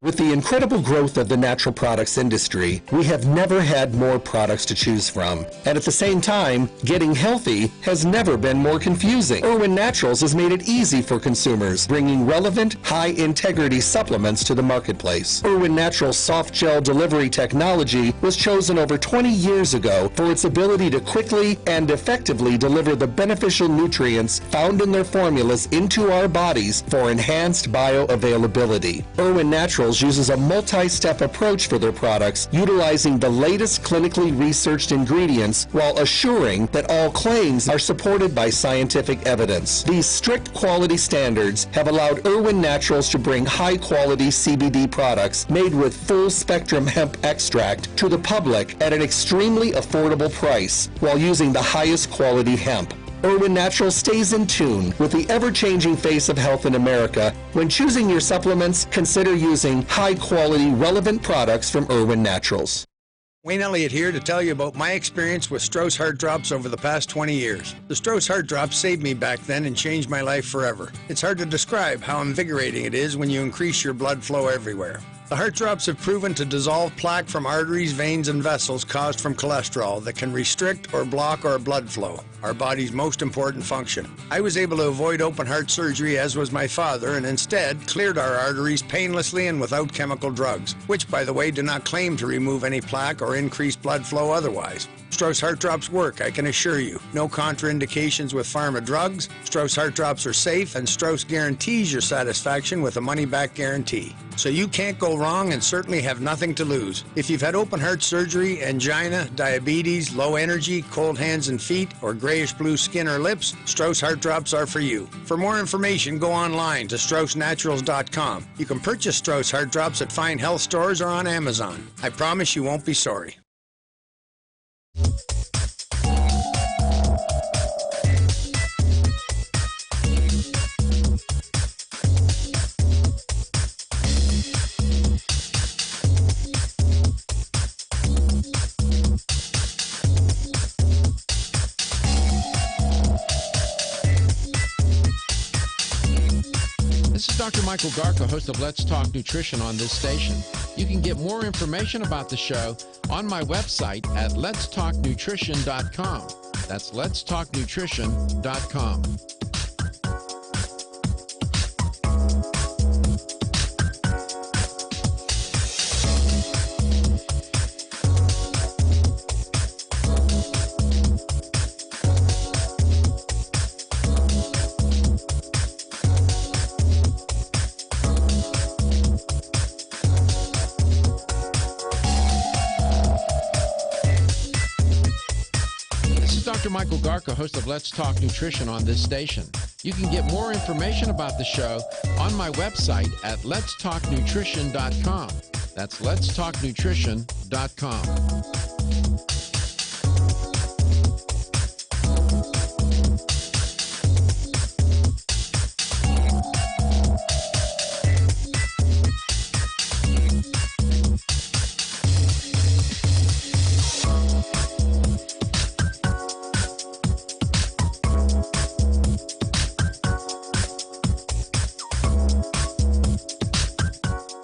With the incredible growth of the natural products industry, we have never had more products to choose from. And at the same time, getting healthy has never been more confusing. Irwin Naturals has made it easy for consumers, bringing relevant, high-integrity supplements to the marketplace. Irwin Naturals soft gel delivery technology was chosen over 20 years ago for its ability to quickly and effectively deliver the beneficial nutrients found in their formulas into our bodies for enhanced bioavailability. Irwin Naturals Naturals uses a multi-step approach for their products, utilizing the latest clinically researched ingredients while assuring that all claims are supported by scientific evidence. These strict quality standards have allowed Irwin Naturals to bring high-quality CBD products made with full-spectrum hemp extract to the public at an extremely affordable price while using the highest quality hemp. Irwin Naturals stays in tune with the ever-changing face of health in America. When choosing your supplements, consider using high-quality, relevant products from Irwin Naturals. Wayne Elliott here to tell you about my experience with Strauss Heart Drops over the past 20 years. The Strauss Heart Drops saved me back then and changed my life forever. It's hard to describe how invigorating it is when you increase your blood flow everywhere. The Heart Drops have proven to dissolve plaque from arteries, veins, and vessels caused from cholesterol that can restrict or block our blood flow, our body's most important function. I was able to avoid open heart surgery, as was my father, and instead cleared our arteries painlessly and without chemical drugs, which, by the way, do not claim to remove any plaque or increase blood flow otherwise. Strauss Heart Drops work, I can assure you. No contraindications with pharma drugs. Strauss Heart Drops are safe, and Strauss guarantees your satisfaction with a money-back guarantee. So you can't go wrong and certainly have nothing to lose. If you've had open heart surgery, angina, diabetes, low energy, cold hands and feet, or grayish-blue skin or lips, Strauss Heart Drops are for you. For more information, go online to StraussNaturals.com. You can purchase Strauss Heart Drops at fine health stores or on Amazon. I promise you won't be sorry. This is Dr. Michael Garko, host of Let's Talk Nutrition on this station. You can get more information about the show on my website at letstalknutrition.com. That's letstalknutrition.com. Dr. Michael Garko, host of Let's Talk Nutrition on this station. You can get more information about the show on my website at letstalknutrition.com. That's letstalknutrition.com.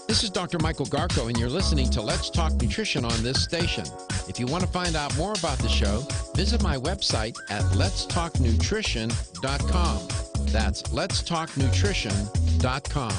This is Dr. Michael Garko, and you're listening to Let's Talk Nutrition on this station. If you want to find out more about the show, visit my website at letstalknutrition.com. That's letstalknutrition.com.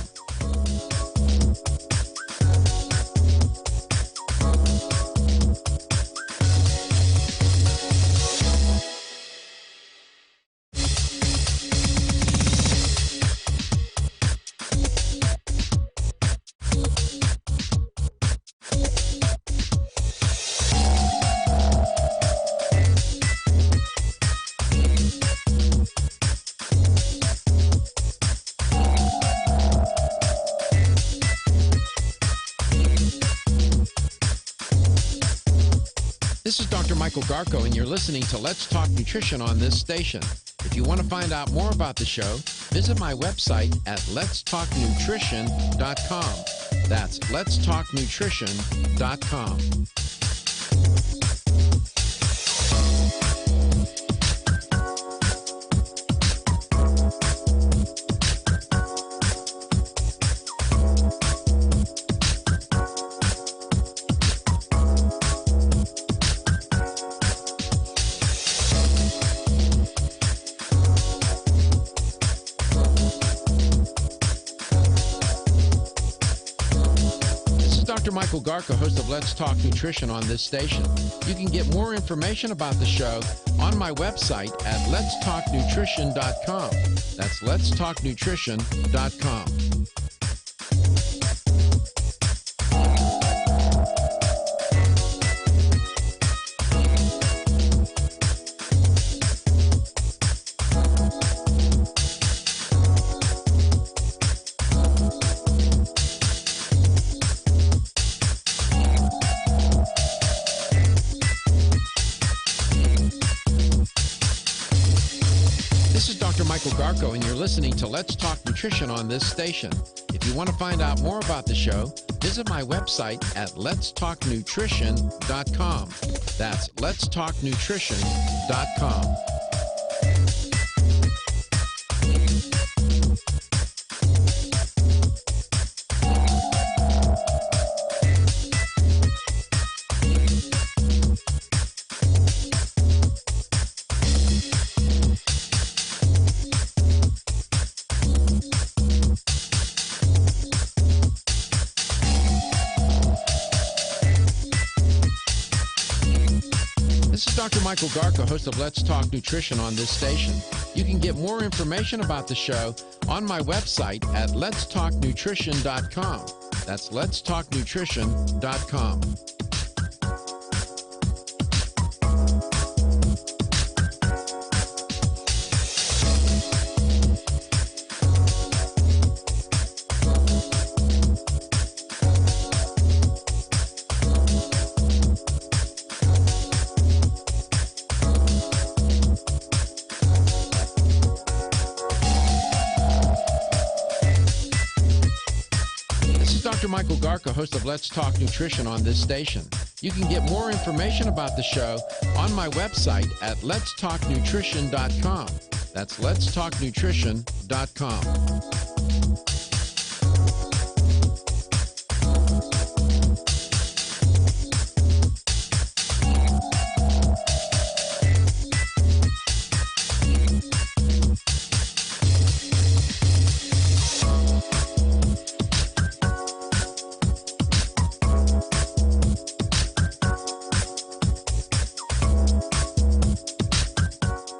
This is Dr. Michael Garko, and you're listening to Let's Talk Nutrition on this station. If you want to find out more about the show, visit my website at letstalknutrition.com. That's letstalknutrition.com. Dr. Michael Garko, host of Let's Talk Nutrition on this station. You can get more information about the show on my website at letstalknutrition.com. That's letstalknutrition.com. Michael Garko, and you're listening to Let's Talk Nutrition on this station. If you want to find out more about the show, visit my website at letstalknutrition.com. That's letstalknutrition.com. This is Dr. Michael Garko, host of Let's Talk Nutrition on this station. You can get more information about the show on my website at letstalknutrition.com. That's letstalknutrition.com. Dr. Michael Garko, host of Let's Talk Nutrition on this station. You can get more information about the show on my website at letstalknutrition.com. That's letstalknutrition.com.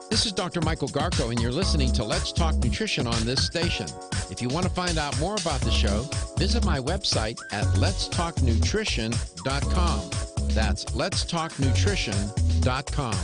This is Dr. Michael Garko, and you're listening to Let's Talk Nutrition on this station. If you want to find out more about the show, visit my website at letstalknutrition.com. That's letstalknutrition.com.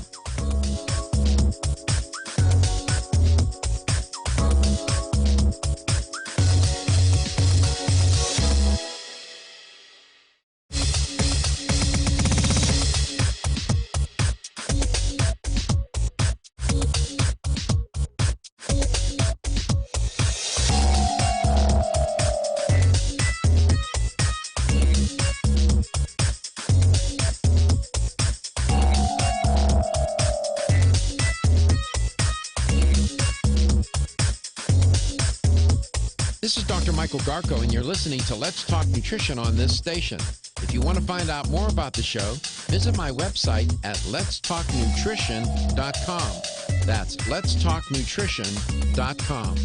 This is Dr. Michael Garko, and you're listening to Let's Talk Nutrition on this station. If you want to find out more about the show, visit my website at letstalknutrition.com. That's letstalknutrition.com.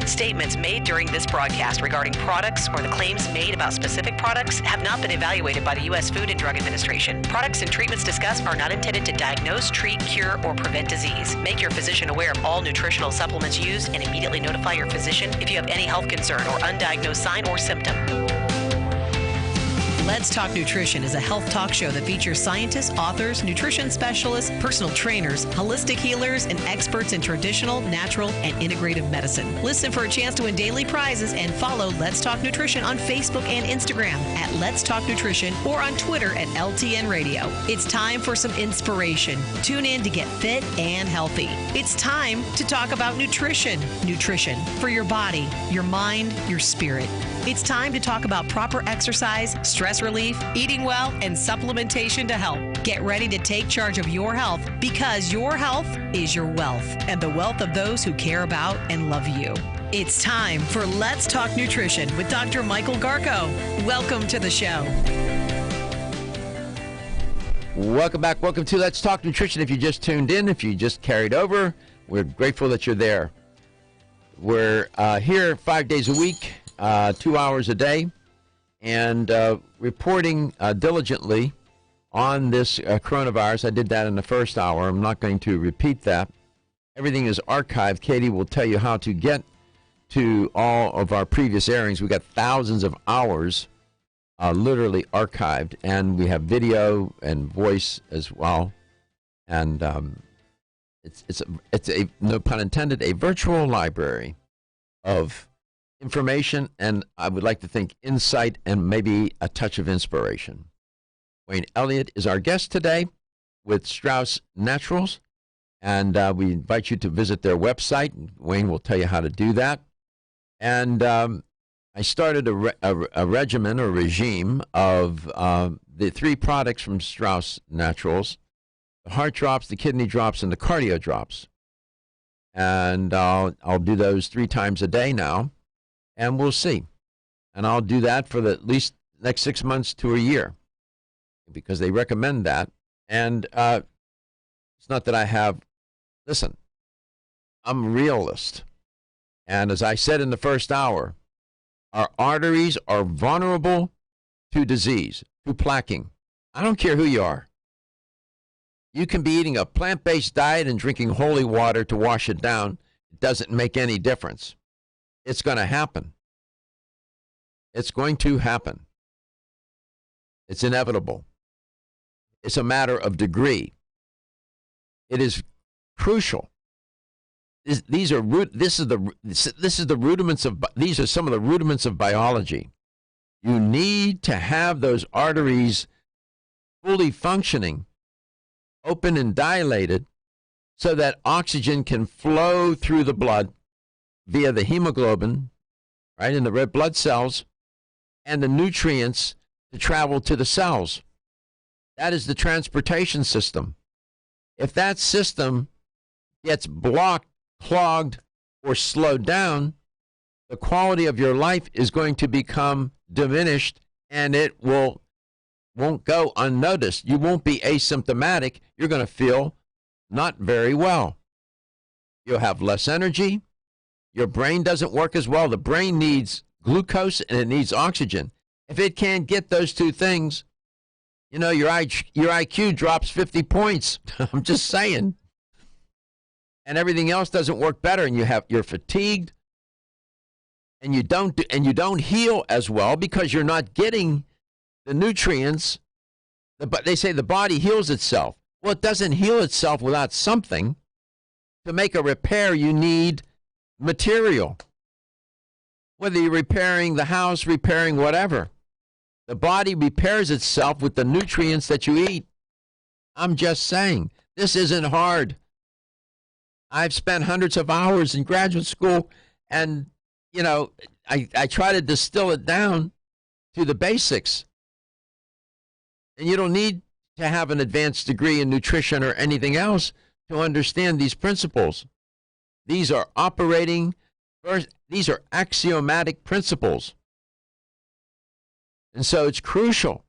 Statements made during this broadcast regarding products or the claims made about specific products have not been evaluated by the U.S. Food and Drug Administration. Products and treatments discussed are not intended to diagnose, treat, cure, or prevent disease. Make your physician aware of all nutritional supplements used and immediately notify your physician if you have any health concern or undiagnosed sign or symptom. Let's Talk Nutrition is a health talk show that features scientists, authors, nutrition specialists, personal trainers, holistic healers, and experts in traditional, natural, and integrative medicine. Listen for a chance to win daily prizes and follow Let's Talk Nutrition on Facebook and Instagram at Let's Talk Nutrition or on Twitter at LTN Radio. It's time for some inspiration. Tune in to get fit and healthy. It's time to talk about nutrition. Nutrition for your body, your mind, your spirit. It's time to talk about proper exercise, stress relief, eating well, and supplementation to help. Get ready to take charge of your health because your health is your wealth and the wealth of those who care about and love you. It's time for Let's Talk Nutrition with Dr. Michael Garko. Welcome to the show. Welcome back. Welcome to Let's Talk Nutrition. If you just tuned in, if you just carried over, we're grateful that you're there. We're here 5 days a week, 2 hours a day, and reporting diligently on this coronavirus. I did that in the first hour. I'm not going to repeat that. Everything is archived. Katie will tell you how to get to all of our previous airings. We got thousands of hours literally archived, and we have video and voice as well. And it's a no pun intended, a virtual library of information, and I would like to think insight and maybe a touch of inspiration. Wayne Elliott is our guest today with Strauss Naturals, and we invite you to visit their website. Wayne will tell you how to do that. And I started a regimen or regime of the 3 products from Strauss Naturals: the heart drops, the kidney drops, and the cardio drops. And I'll do those 3 times a day now, and we'll see. And I'll do that for at least next 6 months to a year, because they recommend that. And it's not that I have, listen, I'm a realist. And as I said in the first hour, our arteries are vulnerable to disease, to plaquing. I don't care who you are. You can be eating a plant-based diet and drinking holy water to wash it down. It doesn't make any difference. It's going to happen. It's going to happen. It's inevitable. It's a matter of degree. It is crucial. These are the rudiments of. These are some of the rudiments of biology. You need to have those arteries fully functioning, open and dilated, so that oxygen can flow through the blood via the hemoglobin, right, in the red blood cells, and the nutrients to travel to the cells. That is the transportation system. If that system gets blocked, clogged, or slowed down, the quality of your life is going to become diminished, and it won't go unnoticed. You won't be asymptomatic. You're going to feel not very well. You'll have less energy. Your brain doesn't work as well. The brain needs glucose and it needs oxygen. If it can't get those 2 things, you know, your IQ drops 50 points. I'm just saying. And everything else doesn't work better, and you're fatigued, and you don't heal as well because you're not getting the nutrients. But they say the body heals itself. Well, it doesn't heal itself without something. To make a repair, you need material. Whether you're repairing the house, repairing whatever, the body repairs itself with the nutrients that you eat. I'm just saying, this isn't hard. I've spent hundreds of hours in graduate school, and, you know, I try to distill it down to the basics. And you don't need to have an advanced degree in nutrition or anything else to understand these principles. These are these are axiomatic principles. And so it's crucial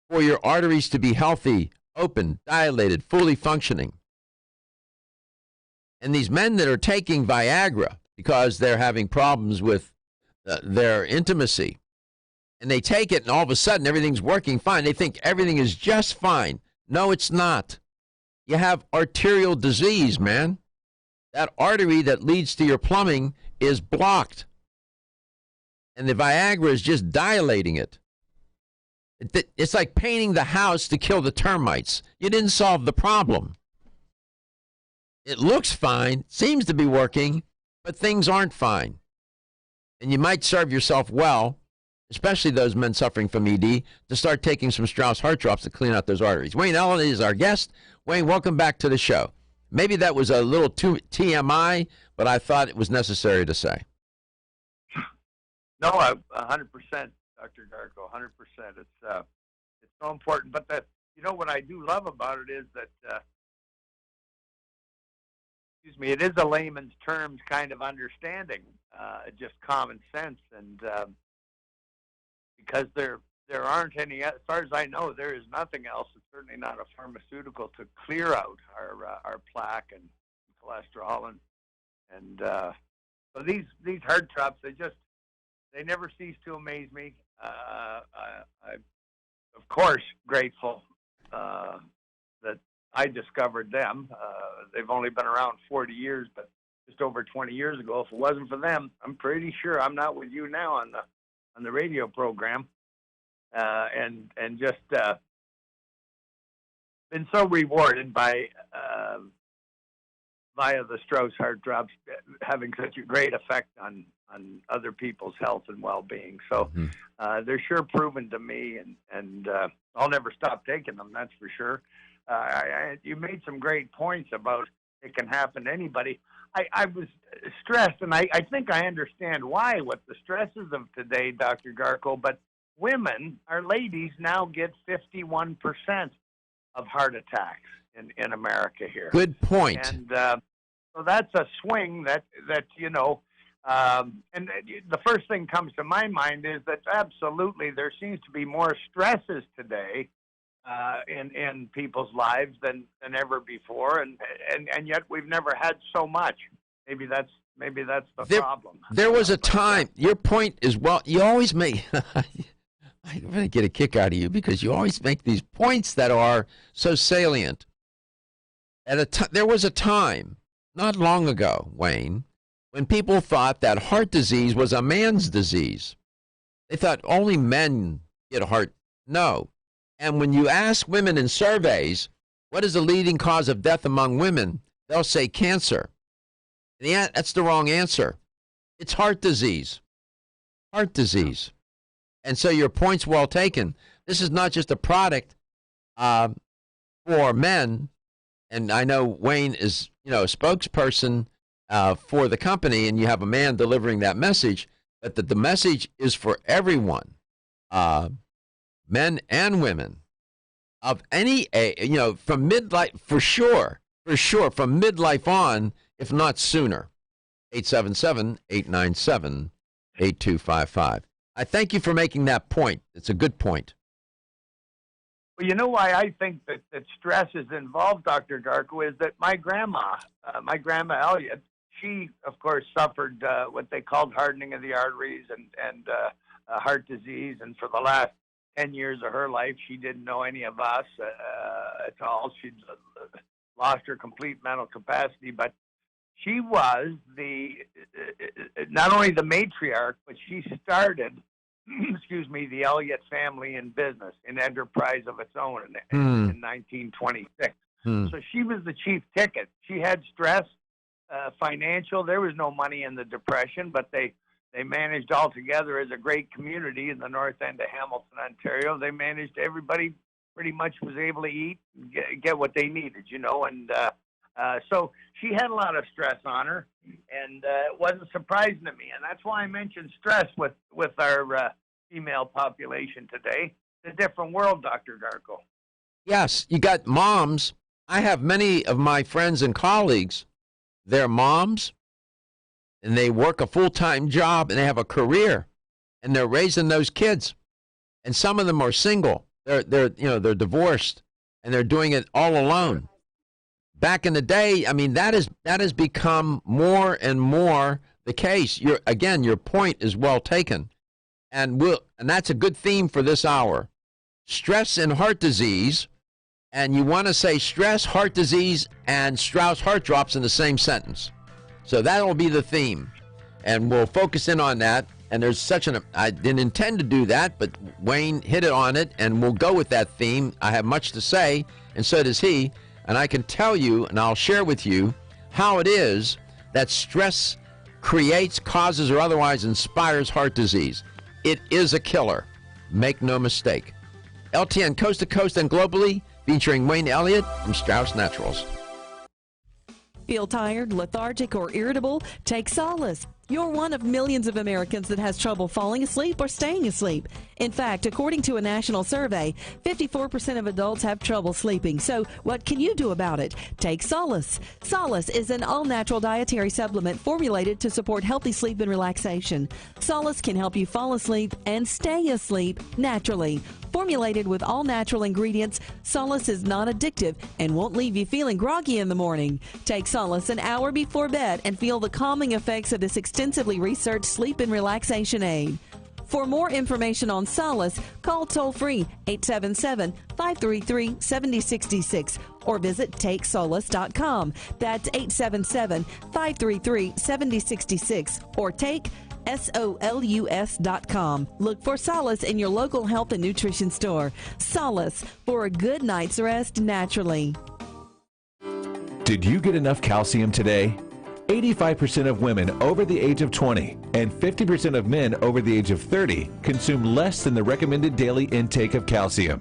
for your arteries to be healthy, open, dilated, fully functioning. And these men that are taking Viagra because they're having problems with their intimacy, and they take it and all of a sudden everything's working fine. They think everything is just fine. No, it's not. You have arterial disease, man. That artery that leads to your plumbing is blocked. And the Viagra is just dilating it. It's like painting the house to kill the termites. You didn't solve the problem. It looks fine, seems to be working, but things aren't fine. And you might serve yourself well, especially those men suffering from ED, to start taking some Strauss heart drops to clean out those arteries. Wayne Elliott is our guest. Wayne, welcome back to the show. Maybe that was a little too TMI, but I thought it was necessary to say. No, 100%, Dr. Darko, 100%. It's so important. But what I do love about it is that, it is a layman's terms kind of understanding, just common sense, and because there aren't any, as far as I know, there is nothing else. It's certainly not a pharmaceutical to clear out our plaque and cholesterol, and so these heart drops, they never cease to amaze me. I of course, grateful that I discovered them. They've only been around 40 years, but just over 20 years ago. If it wasn't for them, I'm pretty sure I'm not with you now on the radio program. And just been so rewarded by via the Strauss Heart Drops having such a great effect on other people's health and well-being. So they're sure proven to me, and I'll never stop taking them, that's for sure. You made some great points about it can happen to anybody. I was stressed, and I think I understand why, what the stresses of today, Dr. Garko, but women, our ladies, now get 51% of heart attacks in America here. Good point. And so that's a swing that you know, and the first thing comes to my mind is that absolutely there seems to be more stresses today in people's lives than ever before, and yet we've never had so much. Maybe that's the problem. There was a time. Your point is, well, you always make. I really get a kick out of you because you always make these points that are so salient. There was a time, not long ago, Wayne, when people thought that heart disease was a man's disease. They thought only men get heart. No. And when you ask women in surveys, what is the leading cause of death among women, they'll say cancer. And that's the wrong answer. It's heart disease. Heart disease. And so your point's well taken. This is not just a product for men. And I know Wayne is, a spokesperson for the company, and you have a man delivering that message. But the message is for everyone, men and women, of any age, from midlife, for sure, from midlife on, if not sooner. 877-897-8255. I thank you for making that point. It's a good point. Well, you know why I think that stress is involved, Dr. Garko, is that my grandma Elliot, she, of course, suffered what they called hardening of the arteries and heart disease. And for the last 10 years of her life, she didn't know any of us at all. She'd lost her complete mental capacity, but she was not only the matriarch, but she started, the Elliott family in business, in enterprise of its own in 1926. So she was the chief ticket. She had stress, financial. There was no money in the Depression, but they managed all together as a great community in the north end of Hamilton, Ontario. They managed, everybody pretty much was able to eat and get what they needed, and so she had a lot of stress on her, and it wasn't surprising to me. And that's why I mentioned stress with our female population today. It's a different world, Dr. Garko. Yes, you got moms. I have many of my friends and colleagues, they're moms, and they work a full-time job, and they have a career, and they're raising those kids. And some of them are single. They're divorced, and they're doing it all alone. Back in the day, that has become more and more the case. Your point is well taken, and that's a good theme for this hour. Stress and heart disease, and you want to say stress, heart disease, and Strauss Heart Drops in the same sentence. So that'll be the theme, and we'll focus in on that. And there's I didn't intend to do that, but Wayne hit it on it, and we'll go with that theme. I have much to say, and so does he. And I can tell you, and I'll share with you, how it is that stress creates, causes, or otherwise inspires heart disease. It is a killer. Make no mistake. LTN Coast to Coast and globally, featuring Wayne Elliott from Strauss Naturals. Feel tired, lethargic, or irritable? Take solace. You're one of millions of Americans that has trouble falling asleep or staying asleep. In fact, according to a national survey, 54% of adults have trouble sleeping. So what can you do about it? Take Solace. Solace is an all-natural dietary supplement formulated to support healthy sleep and relaxation. Solace can help you fall asleep and stay asleep naturally. Formulated with all-natural ingredients, Solace is not addictive and won't leave you feeling groggy in the morning. Take Solace an hour before bed and feel the calming effects of this extensively researched sleep and relaxation aid. For more information on Solace, call toll-free 877-533-7066 or visit takesolace.com. That's 877-533-7066 or SOLUS.com. Look for Solace in your local health and nutrition store. Solace, for a good night's rest naturally. Did you get enough calcium today? 85% of women over the age of 20 and 50% of men over the age of 30 consume less than the recommended daily intake of calcium.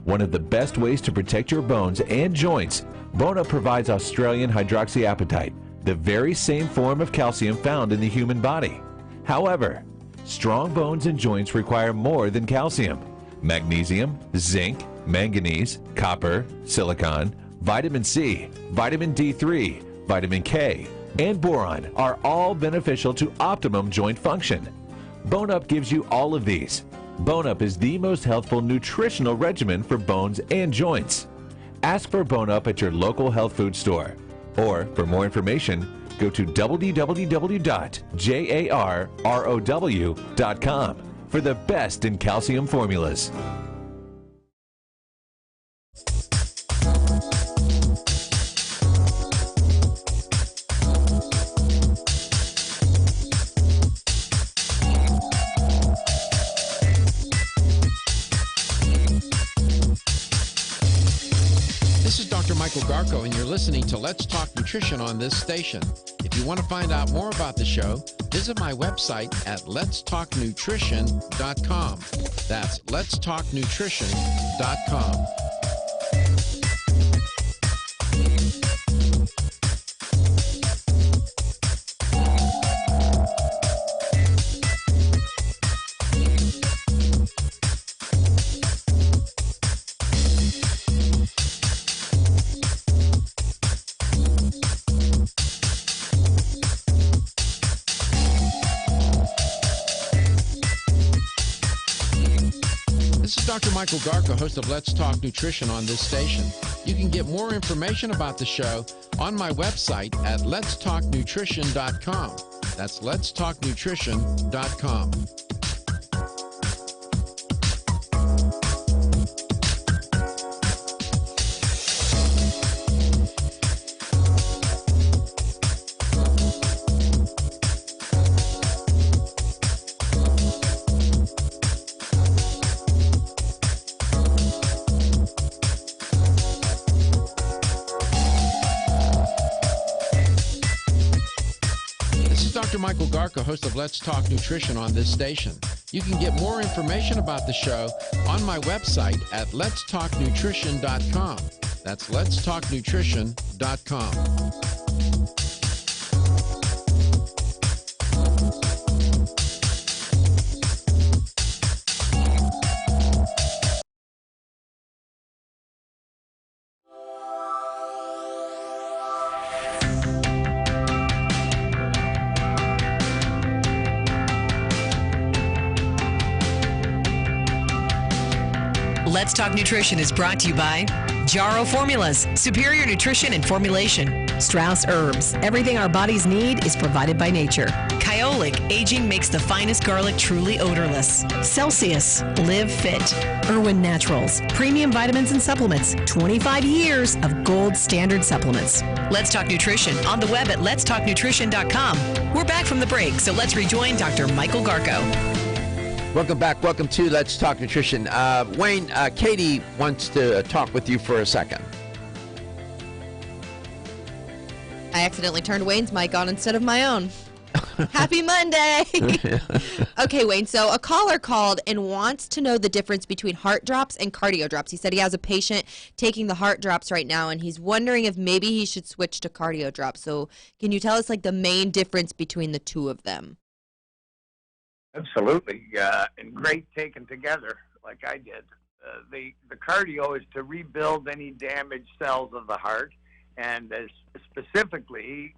One of the best ways to protect your bones and joints, Bone Up provides Australian hydroxyapatite, the very same form of calcium found in the human body. However, strong bones and joints require more than calcium. Magnesium, zinc, manganese, copper, silicon, vitamin C, vitamin D3, vitamin K, and boron are all beneficial to optimum joint function. Bone Up gives you all of these. Bone Up is the most healthful nutritional regimen for bones and joints. Ask for Bone Up at your local health food store. Or, for more information, go to www.jarrow.com for the best in calcium formulas. This is Dr. Michael Garko, and you're listening to Let's Talk Nutrition on this station. If you want to find out more about the show, visit my website at letstalknutrition.com. That's letstalknutrition.com. Dr. Michael Garko, host of Let's Talk Nutrition on this station. You can get more information about the show on my website at letstalknutrition.com. That's letstalknutrition.com. Dr. Michael Garko, host of Let's Talk Nutrition on this station. You can get more information about the show on my website at letstalknutrition.com. That's letstalknutrition.com. Let's Talk Nutrition is brought to you by Jarrow Formulas, superior nutrition and formulation. Strauss Herbs, everything our bodies need is provided by nature. Kyolic, aging makes the finest garlic truly odorless. Celsius, live fit. Irwin Naturals, premium vitamins and supplements. 25 years of gold standard supplements. Let's Talk Nutrition on the web at letstalknutrition.com. We're back from the break, so let's rejoin Dr. Michael Garko. Welcome back. Welcome to Let's Talk Nutrition. Wayne, Katie wants to talk with you for a second. I accidentally turned Wayne's mic on instead of my own. Happy Monday! Okay, Wayne, so a caller called and wants to know the difference between heart drops and cardio drops. He said he has a patient taking the heart drops right now, and he's wondering if maybe he should switch to cardio drops. So can you tell us, like, the main difference between the two of them? Absolutely, and great taken together, like I did. The cardio is to rebuild any damaged cells of the heart, and specifically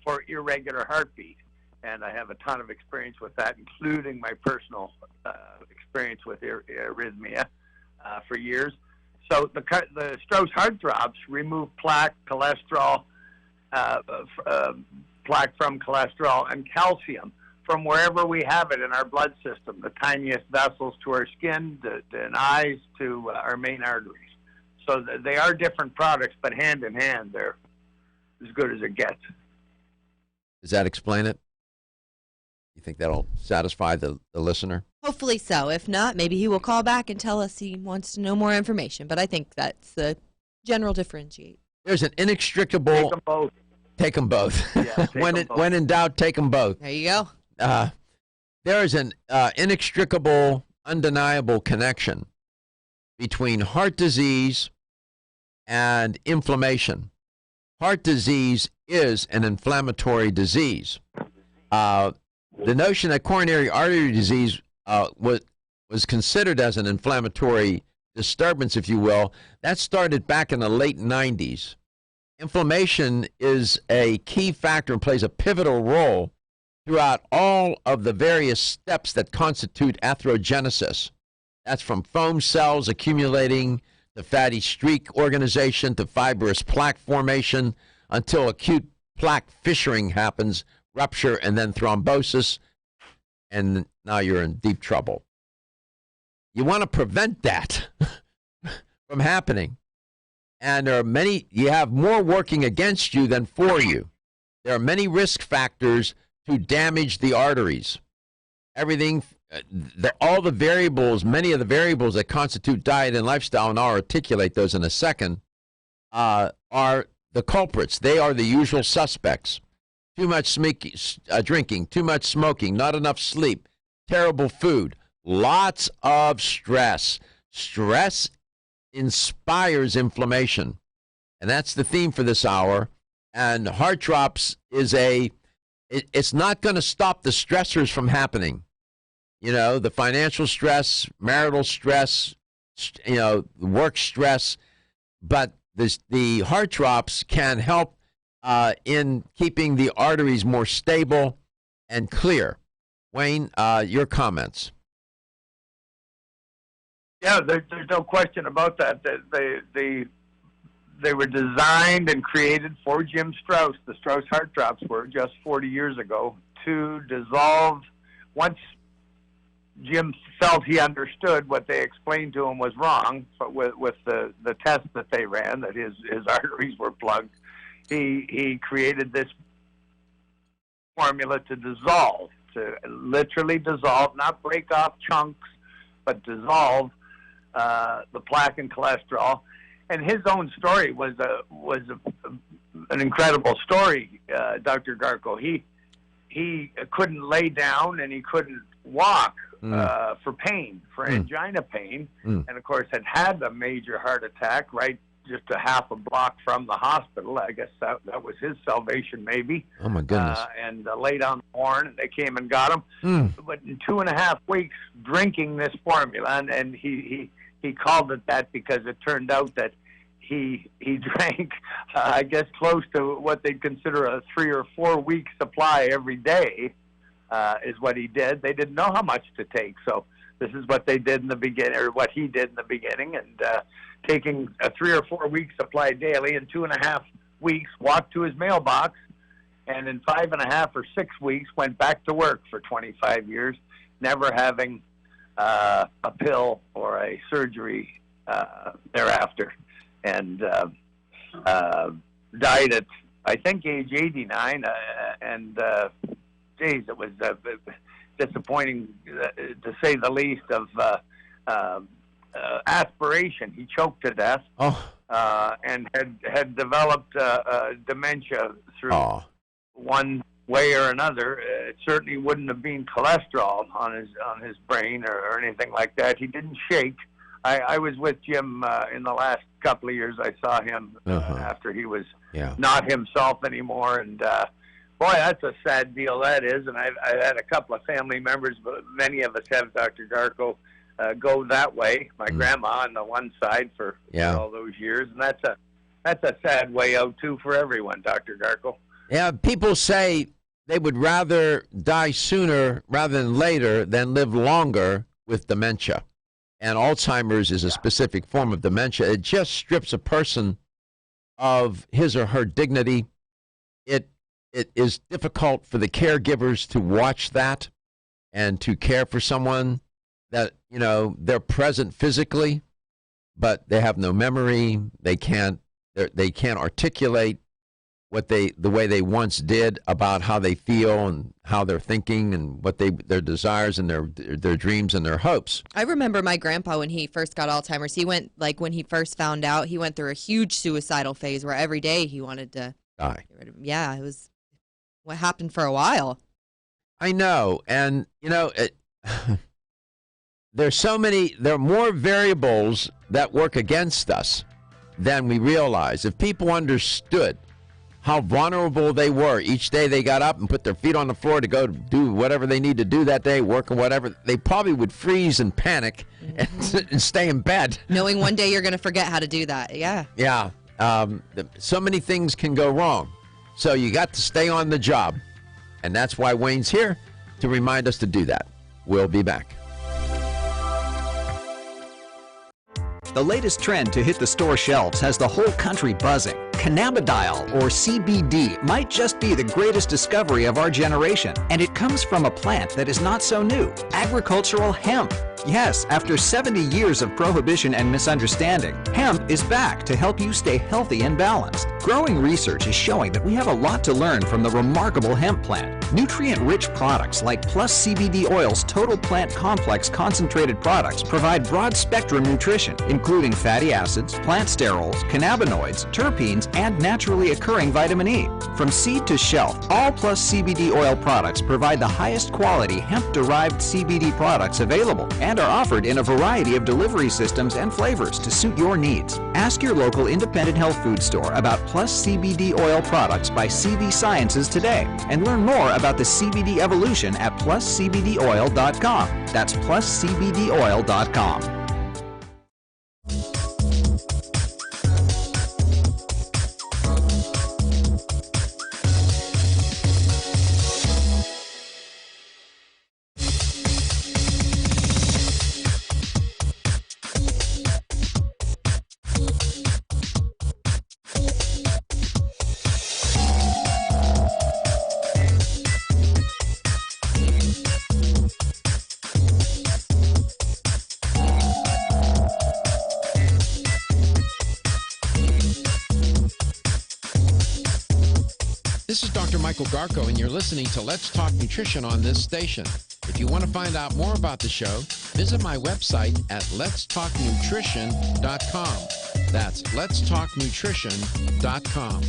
for irregular heartbeat. And I have a ton of experience with that, including my personal experience with arrhythmia for years. So the Strauss heart drops remove plaque, cholesterol, plaque from cholesterol, and calcium from wherever we have it in our blood system, the tiniest vessels to our skin, and eyes to our main arteries. So they are different products, but hand in hand, they're as good as it gets. Does that explain it? You think that'll satisfy the listener? Hopefully so. If not, maybe he will call back and tell us he wants to know more information. But I think that's the general differentiate. There's an inextricable... Take them both. Take them both. Yeah, when in doubt, take them both. There you go. There is an inextricable, undeniable connection between heart disease and inflammation. Heart disease is an inflammatory disease. The notion that coronary artery disease was considered as an inflammatory disturbance, if you will, that started back in the late 90s. Inflammation is a key factor and plays a pivotal role throughout all of the various steps that constitute atherogenesis. That's from foam cells accumulating to fatty streak organization to fibrous plaque formation until acute plaque fissuring happens, rupture, and then thrombosis, and now you're in deep trouble. You want to prevent that from happening. And there are many, you have more working against you than for you. There are many risk factors to damage the arteries. Everything, all the variables, many of the variables that constitute diet and lifestyle, and I'll articulate those in a second, are the culprits. They are the usual suspects. Too much drinking, too much smoking, not enough sleep, terrible food, lots of stress. Stress inspires inflammation. And that's the theme for this hour. And Heart Drops is it's not going to stop the stressors from happening. You know, the financial stress, marital stress, work stress. But the Heart Drops can help in keeping the arteries more stable and clear. Wayne, your comments. Yeah, there's no question about that. They were designed and created for Jim Strauss. The Strauss Heart Drops were just 40 years ago to dissolve. Once Jim felt he understood what they explained to him was wrong, but with the test that they ran, that his arteries were plugged, he created this formula to dissolve, to literally dissolve, not break off chunks, but dissolve the plaque and cholesterol. And his own story was an incredible story, Dr. Garko. He couldn't lay down and he couldn't walk for pain, for angina pain, and of course had a major heart attack right just a half a block from the hospital. I guess that was his salvation, maybe. Oh my goodness! And laid on the horn, and they came and got him. But in 2.5 weeks, drinking this formula, and he called it that because it turned out that he drank, I guess, close to what they'd consider a 3 or 4 week supply every day, is what he did. They didn't know how much to take, so this is what they did in the beginning, or what he did in the beginning, and taking a 3 or 4 week supply daily in 2.5 weeks, walked to his mailbox, and in 5.5 or 6 weeks went back to work for 25 years, never having a pill or a surgery thereafter, and died at, I think, age 89, and geez, it was disappointing, to say the least, of aspiration. He choked to death, and had developed dementia through one way or another. It certainly wouldn't have been cholesterol on his brain or anything like that. He didn't shake. I was with Jim in the last couple of years. I saw him after he was not himself anymore, and boy, that's a sad deal, that is. And I've had a couple of family members, but many of us have, Dr. Garko, go that way. My grandma on the one side for all those years, and that's a sad way out too for everyone, Dr. Garko. Yeah, people say they would rather die sooner rather than later than live longer with dementia. And Alzheimer's is a specific form of dementia. It just strips a person of his or her dignity. It it is difficult for the caregivers to watch that and to care for someone that, they're present physically, but they have no memory. They can't articulate the way they once did about how they feel and how they're thinking and what their desires and their dreams and their hopes. I remember my grandpa when he first got Alzheimer's. He went, when he first found out, he went through a huge suicidal phase where every day he wanted to die. Get rid of him. Yeah, it was what happened for a while. I know, and there are more variables that work against us than we realize. If people understood how vulnerable they were each day they got up and put their feet on the floor to go do whatever they need to do that day, work or whatever, they probably would freeze and panic and stay in bed. Knowing one day you're going to forget how to do that. Yeah. Yeah. So many things can go wrong. So you got to stay on the job. And that's why Wayne's here to remind us to do that. We'll be back. The latest trend to hit the store shelves has the whole country buzzing. Cannabidiol, or CBD, might just be the greatest discovery of our generation, and it comes from a plant that is not so new, agricultural hemp. Yes, after 70 years of prohibition and misunderstanding, hemp is back to help you stay healthy and balanced. Growing research is showing that we have a lot to learn from the remarkable hemp plant. Nutrient-rich products like Plus CBD Oil's Total Plant Complex concentrated products provide broad-spectrum nutrition, including fatty acids, plant sterols, cannabinoids, terpenes, and naturally occurring vitamin E. From seed to shelf, all Plus CBD Oil products provide the highest quality hemp-derived CBD products available and are offered in a variety of delivery systems and flavors to suit your needs. Ask your local independent health food store about Plus CBD Oil products by CV Sciences today and learn more about the CBD evolution at pluscbdoil.com. That's pluscbdoil.com. This is Dr. Michael Garko, and you're listening to Let's Talk Nutrition on this station. If you want to find out more about the show, visit my website at letstalknutrition.com. That's letstalknutrition.com.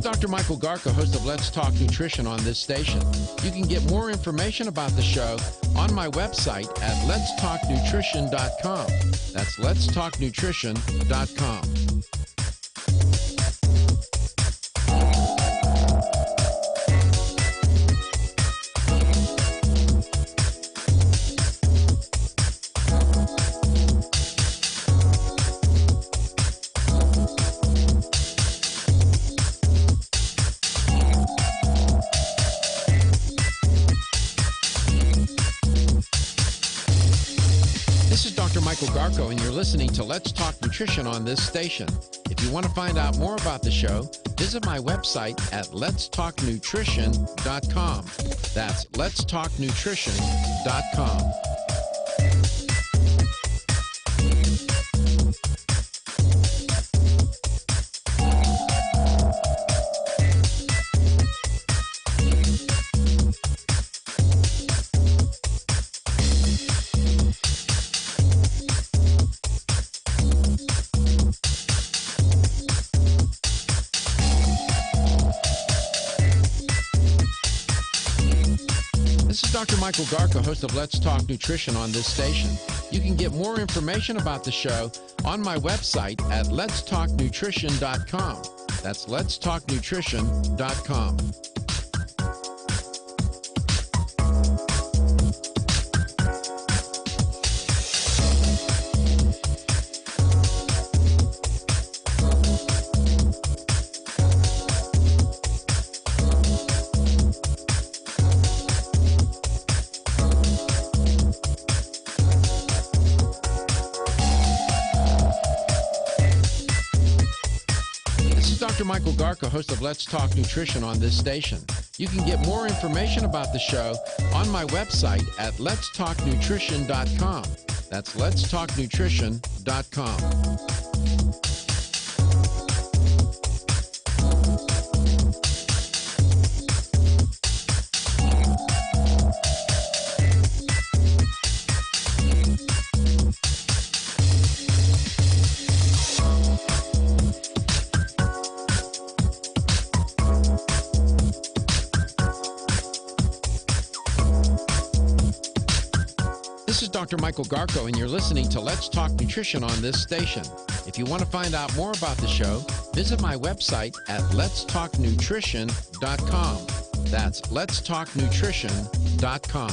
Dr. Michael Garko, host of Let's Talk Nutrition on this station. You can get more information about the show on my website at letstalknutrition.com. That's letstalknutrition.com. This is Dr. Michael Garko, and you're listening to Let's Talk Nutrition on this station. If you want to find out more about the show, visit my website at letstalknutrition.com. That's letstalknutrition.com. This is Dr. Michael Garko, host of Let's Talk Nutrition on this station. You can get more information about the show on my website at letstalknutrition.com. That's letstalknutrition.com. Dr. Michael Garko, host of Let's Talk Nutrition on this station. You can get more information about the show on my website at letstalknutrition.com. That's letstalknutrition.com. This is Dr. Michael Garko, and you're listening to Let's Talk Nutrition on this station. If you want to find out more about the show, visit my website at letstalknutrition.com. That's letstalknutrition.com.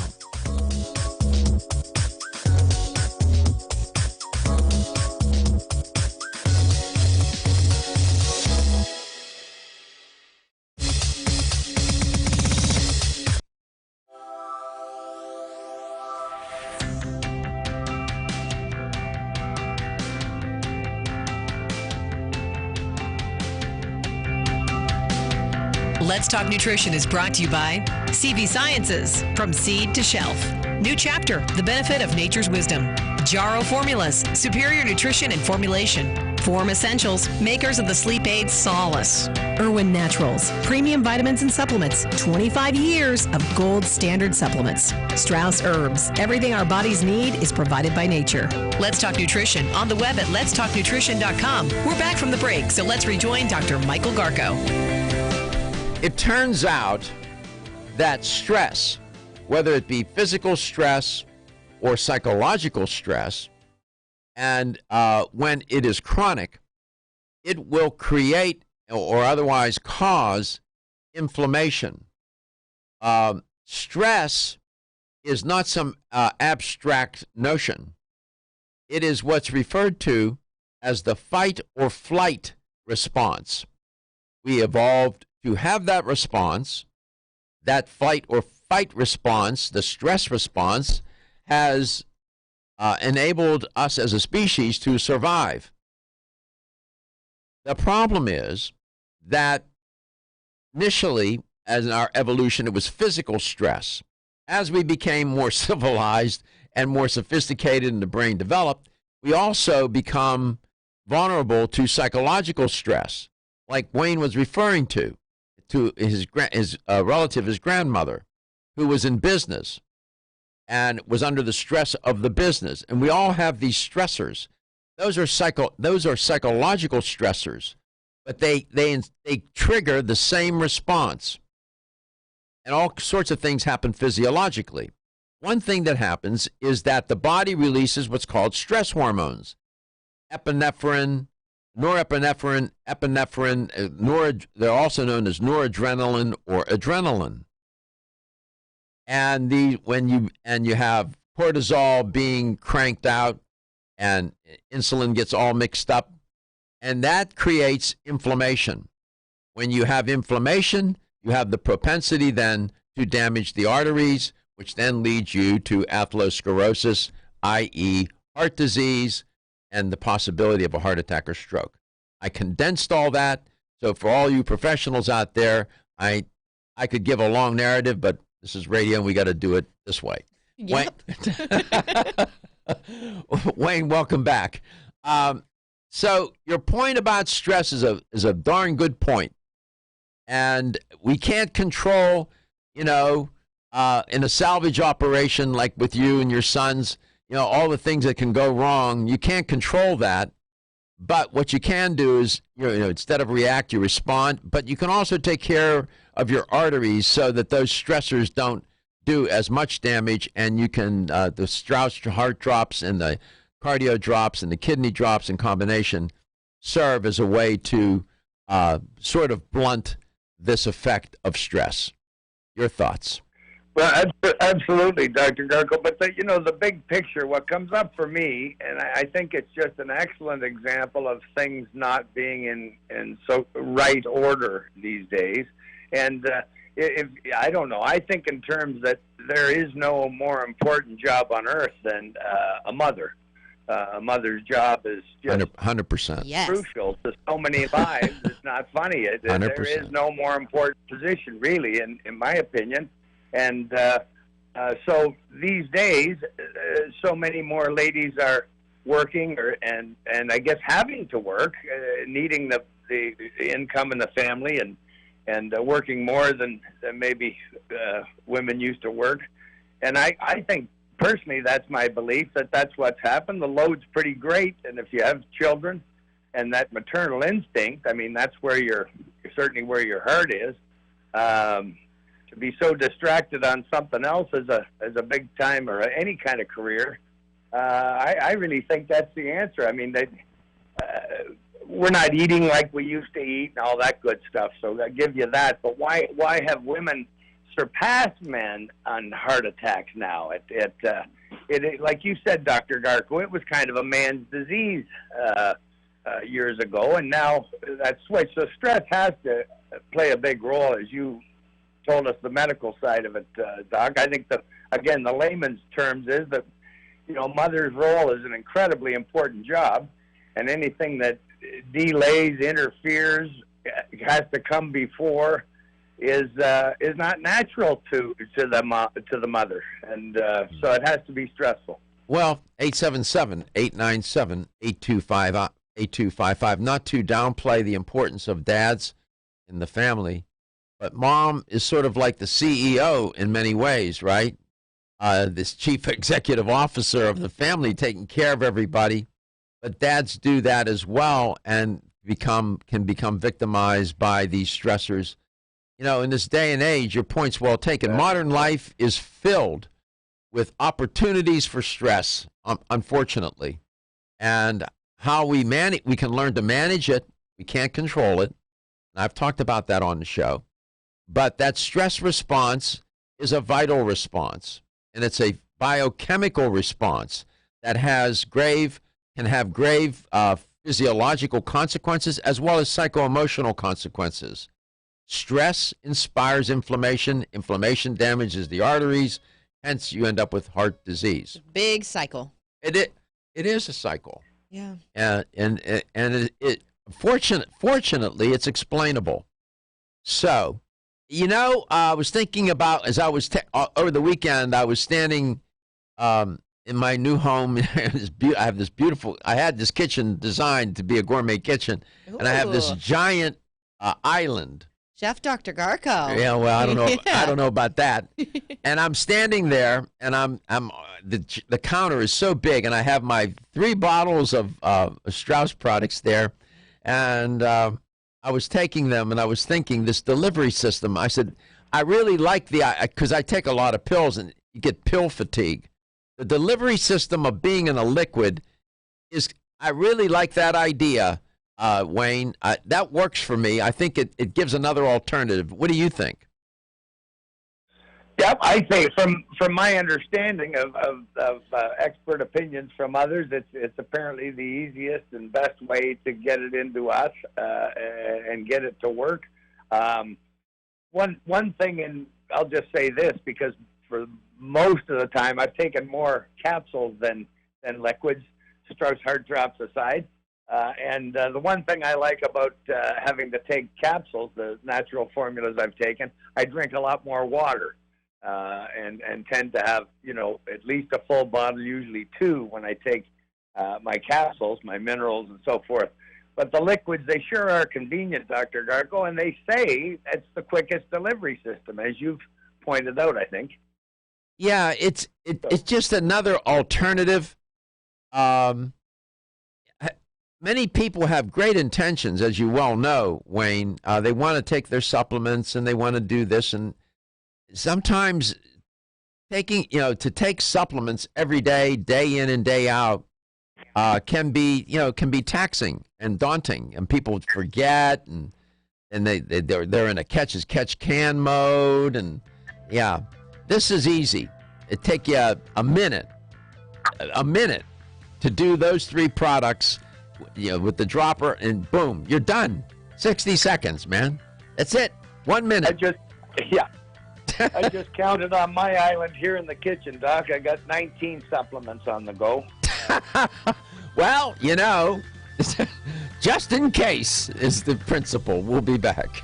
Let's Talk Nutrition is brought to you by CV Sciences, from seed to shelf. New chapter, the benefit of nature's wisdom. Jarrow Formulas, superior nutrition and formulation. Form Essentials, makers of the sleep aid Solace. Irwin Naturals, premium vitamins and supplements. 25 years of gold standard supplements. Strauss Herbs, everything our bodies need is provided by nature. Let's Talk Nutrition on the web at letstalknutrition.com. We're back from the break, so let's rejoin Dr. Michael Garko. It turns out that stress, whether it be physical stress or psychological stress, and when it is chronic, it will create or otherwise cause inflammation. Stress is not some abstract notion. It is what's referred to as the fight or flight response. We evolved to have that response. That fight or fight response, the stress response, has enabled us as a species to survive. The problem is that initially, as in our evolution, it was physical stress. As we became more civilized and more sophisticated and the brain developed, we also become vulnerable to psychological stress, like Wayne was referring to his relative, his grandmother, who was in business and was under the stress of the business. And we all have these stressors. Those are psychological stressors, but they trigger the same response. And all sorts of things happen physiologically. One thing that happens is that the body releases what's called stress hormones: epinephrine, norepinephrine, epinephrine, they're also known as noradrenaline or adrenaline. And when you have cortisol being cranked out, and insulin gets all mixed up, and that creates inflammation. When you have inflammation, you have the propensity then to damage the arteries, which then leads you to atherosclerosis, i.e. heart disease, and the possibility of a heart attack or stroke. I condensed all that, so for all you professionals out there, I could give a long narrative, but this is radio and we got to do it this way. Yep. Wayne, welcome back. So your point about stress is a darn good point. And we can't control, in a salvage operation like with you and your sons, all the things that can go wrong. You can't control that. But what you can do is, instead of react, you respond. But you can also take care of your arteries so that those stressors don't do as much damage, and you can, the Strauss heart drops and the cardio drops and the kidney drops in combination serve as a way to sort of blunt this effect of stress. Your thoughts? Well, absolutely, Dr. Garko. But the big picture, what comes up for me, and I think it's just an excellent example of things not being in so right order these days. And I don't know. I think in terms that there is no more important job on earth than a mother. a mother's job is just 100%. crucial to so many lives. It's not funny. There 100%. is no more important position, really, in my opinion. And so these days, so many more ladies are working, and I guess having to work, needing the income in the family, and working more than maybe women used to work. And I think, personally, that's my belief, that's what's happened. The load's pretty great, and if you have children and that maternal instinct, I mean, that's where certainly where your heart is. To be so distracted on something else as a big time or any kind of career, I really think that's the answer. I mean, we're not eating like we used to eat and all that good stuff, so I give you that. But why have women surpass men on heart attacks now? It like you said, Dr. Garko, it was kind of a man's disease years ago, and now that's switched. So stress has to play a big role, as you told us the medical side of it, Doc. I think again, the layman's terms is that, mother's role is an incredibly important job, and anything that delays, interferes, has to come before is not natural to the mother, and so it has to be stressful. Well, 877-897-8255. Not to downplay the importance of dads in the family, but mom is sort of like the CEO in many ways, right? This chief executive officer of the family, taking care of everybody. But dads do that as well, and can become victimized by these stressors. In this day and age, your point's well taken. Modern life is filled with opportunities for stress, unfortunately. And how we can learn to manage it. We can't control it. And I've talked about that on the show. But that stress response is a vital response. And it's a biochemical response that can have grave physiological consequences as well as psycho-emotional consequences. Stress inspires inflammation. Inflammation damages the arteries. Hence, you end up with heart disease. Big cycle. It is a cycle. Yeah. And fortunately, it's explainable. So, I was thinking about, as I was over the weekend, I was standing in my new home. I had this kitchen designed to be a gourmet kitchen, and I have this giant island. Chef Dr. Garko. Yeah, well, I don't know. I don't know about that. And I'm standing there, and the counter is so big, and I have my 3 bottles of Strauss products there, and I was taking them, and I was thinking, this delivery system. I said, I really like because I take a lot of pills, and you get pill fatigue. The delivery system of being in a liquid I really like that idea. Wayne, that works for me. I think it gives another alternative. What do you think? Yep, I think from my understanding of expert opinions from others, it's apparently the easiest and best way to get it into us and get it to work. One thing, and I'll just say this because for most of the time I've taken more capsules than liquids, Strauss Heart Drops aside. And the one thing I like about having to take capsules, the natural formulas I've taken, I drink a lot more water and tend to have, at least a full bottle, usually 2 when I take my capsules, my minerals and so forth. But the liquids, they sure are convenient, Dr. Garko, and they say it's the quickest delivery system, as you've pointed out, I think. Yeah, it's just another alternative. Many people have great intentions, as you well know, Wayne. They want to take their supplements and they want to do this, and sometimes to take supplements every day, day in and day out, can be taxing and daunting, and people forget, and they're in a catch can mode, and yeah, this is easy. It take you a minute to do those 3 products. With the dropper, and boom, you're done. 60 seconds, man. That's it. 1 minute. I just counted on my island here in the kitchen, Doc. I got 19 supplements on the go. Well, you know, just in case is the principle. We'll be back.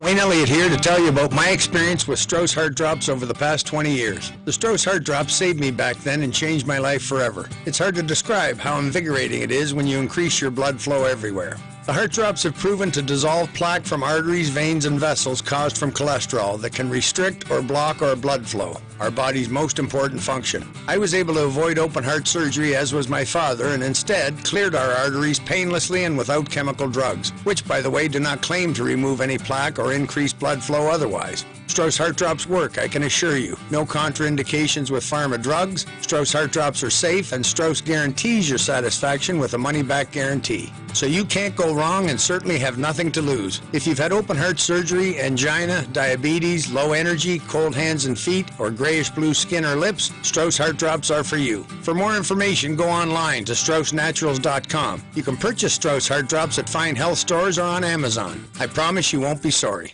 Wayne Elliott here to tell you about my experience with Strauss Heart Drops over the past 20 years. The Strauss Heart Drops saved me back then and changed my life forever. It's hard to describe how invigorating it is when you increase your blood flow everywhere. The Heart Drops have proven to dissolve plaque from arteries, veins, and vessels caused from cholesterol that can restrict or block our blood flow, our body's most important function. I was able to avoid open heart surgery, as was my father, and instead cleared our arteries painlessly and without chemical drugs, which, by the way, do not claim to remove any plaque or increase blood flow otherwise. Strauss Heart Drops work, I can assure you. No contraindications with pharma drugs. Strauss Heart Drops are safe, and Strauss guarantees your satisfaction with a money-back guarantee. So you can't go wrong and certainly have nothing to lose. If you've had open heart surgery, angina, diabetes, low energy, cold hands and feet, or grayish-blue skin or lips, Strauss Heart Drops are for you. For more information, go online to StraussNaturals.com. You can purchase Strauss Heart Drops at fine health stores or on Amazon. I promise you won't be sorry.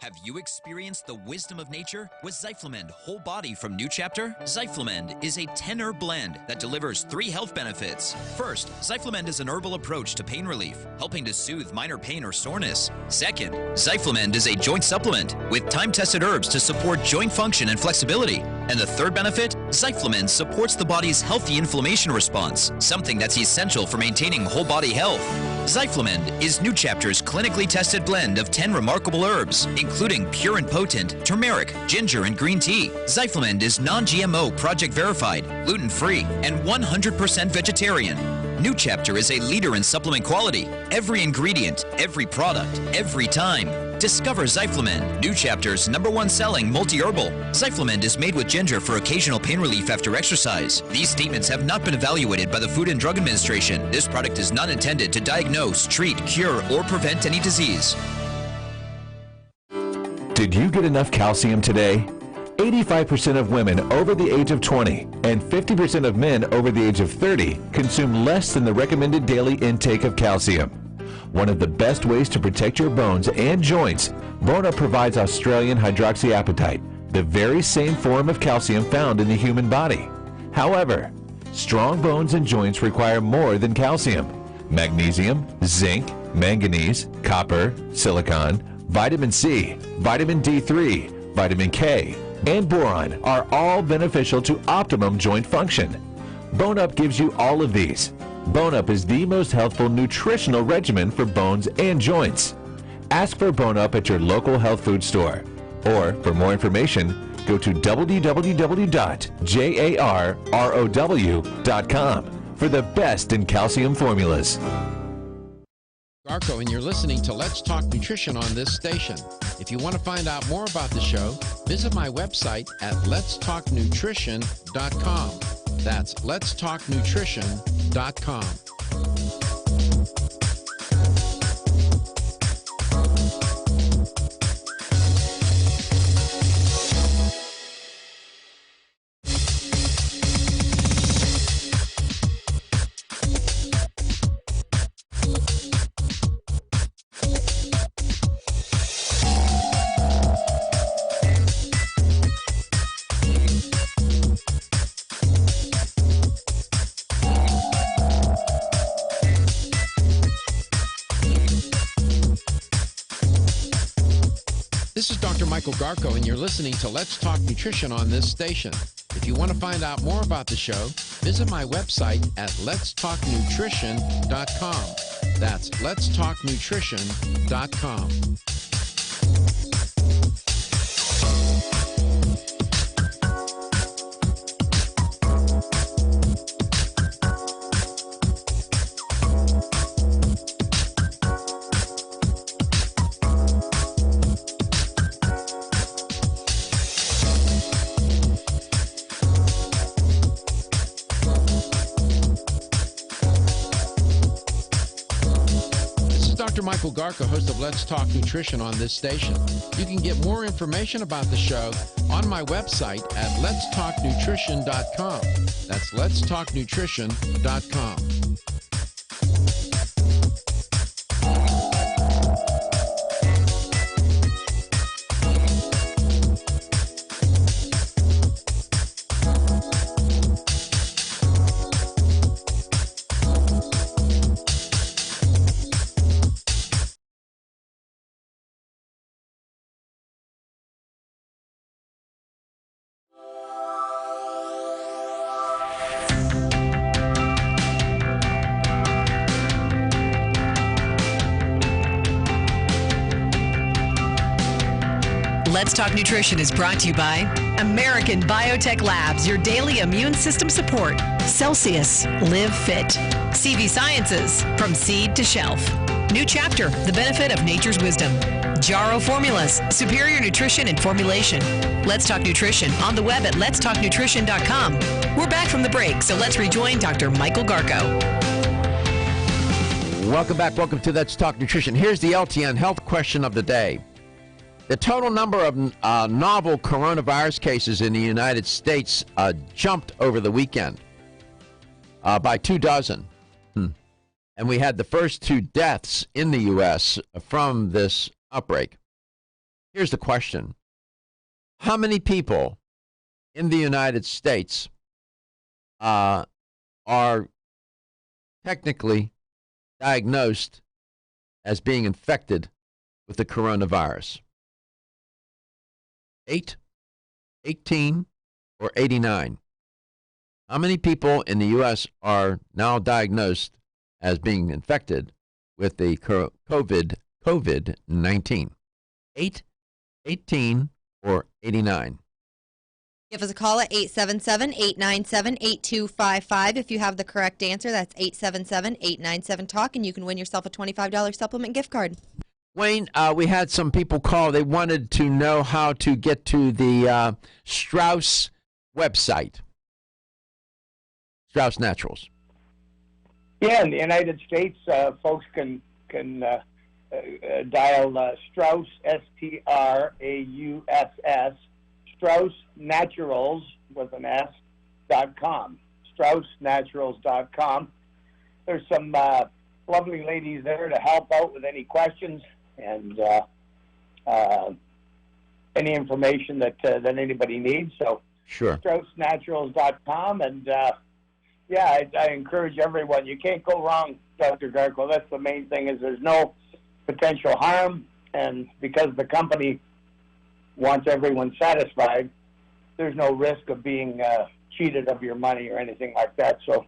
Have you experienced the wisdom of nature with Zyflamend Whole Body from New Chapter? Zyflamend is a 10-herb blend that delivers 3 health benefits. First, Zyflamend is an herbal approach to pain relief, helping to soothe minor pain or soreness. Second, Zyflamend is a joint supplement with time-tested herbs to support joint function and flexibility. And the third benefit, Zyflamend supports the body's healthy inflammation response, something that's essential for maintaining whole body health. Zyflamend is New Chapter's clinically tested blend of 10 remarkable herbs, including pure and potent turmeric, ginger, and green tea. Zyflamend is non-GMO, project verified, gluten-free, and 100% vegetarian. New Chapter is a leader in supplement quality. Every ingredient, every product, every time. Discover Zyflamend, New Chapter's #1 selling multi-herbal. Zyflamend is made with ginger for occasional pain relief after exercise. These statements have not been evaluated by the Food and Drug Administration. This product is not intended to diagnose, treat, cure, or prevent any disease. Did you get enough calcium today? 85% of women over the age of 20 and 50% of men over the age of 30 consume less than the recommended daily intake of calcium. One of the best ways to protect your bones and joints, Bone Up provides Australian hydroxyapatite, the very same form of calcium found in the human body. However, strong bones and joints require more than calcium. Magnesium, zinc, manganese, copper, silicon, vitamin C, vitamin D3, vitamin K, and boron are all beneficial to optimum joint function. Bone Up gives you all of these. Bone Up is the most healthful nutritional regimen for bones and joints. Ask for Bone Up at your local health food store. Or, for more information, go to www.jarrow.com for the best in calcium formulas. Garko, and you're listening to Let's Talk Nutrition on this station. If you want to find out more about the show, visit my website at letstalknutrition.com. That's letstalknutrition.com. This is Dr. Michael Garko, and you're listening to Let's Talk Nutrition on this station. If you want to find out more about the show, visit my website at letstalknutrition.com. That's letstalknutrition.com. Dr. Michael Garko, host of Let's Talk Nutrition on this station. You can get more information about the show on my website at letstalknutrition.com. That's letstalknutrition.com. Let's Talk Nutrition is brought to you by American Biotech Labs, your daily immune system support. Celsius, live fit. CV Sciences, from seed to shelf. New Chapter, the benefit of nature's wisdom. Jarrow Formulas, superior nutrition and formulation. Let's Talk Nutrition on the web at letstalknutrition.com. We're back from the break, so let's rejoin Dr. Michael Garko. Welcome back. Welcome to Let's Talk Nutrition. Here's the LTN health question of the day. The total number of novel coronavirus cases in the United States jumped over the weekend by 24. And we had the first 2 deaths in the U.S. from this outbreak. Here's the question. How many people in the United States are technically diagnosed as being infected with the coronavirus? 8, 18, or 89? How many people in the U.S. are now diagnosed as being infected with the COVID-19? 8, 18, or 89? Give us a call at 877-897-8255. If you have the correct answer, that's 877-897-TALK, and you can win yourself a $25 supplement gift card. Wayne, we had some people call. They wanted to know how to get to the Strauss website, Strauss Naturals. Yeah, in the United States, folks can dial Strauss, STRAUSS, Strauss Naturals with an S.com, StraussNaturals.com. There's some lovely ladies there to help out with any questions and any information that anybody needs. So, sure. StraussNaturals.com, and I encourage everyone. You can't go wrong, Dr. Garko. That's the main thing, is there's no potential harm, and because the company wants everyone satisfied, there's no risk of being cheated of your money or anything like that. So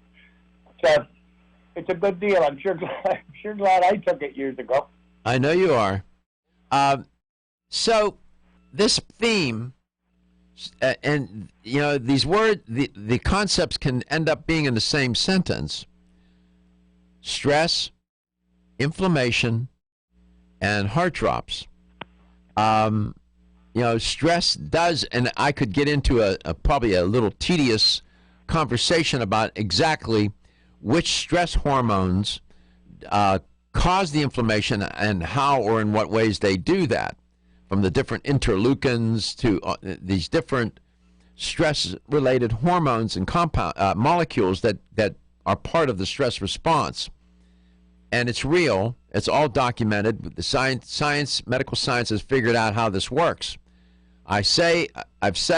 it's a good deal. I'm sure glad I took it years ago. I know you are. So this theme, and you know, these words, the concepts can end up being in the same sentence. Stress, inflammation, and heart drops. You know, stress does, and I could get into probably a little tedious conversation about exactly which stress hormones cause the inflammation and how or in what ways they do that, from the different interleukins to these different stress-related hormones and molecules that are part of the stress response. And it's real. It's all documented. The medical science has figured out how this works. I've said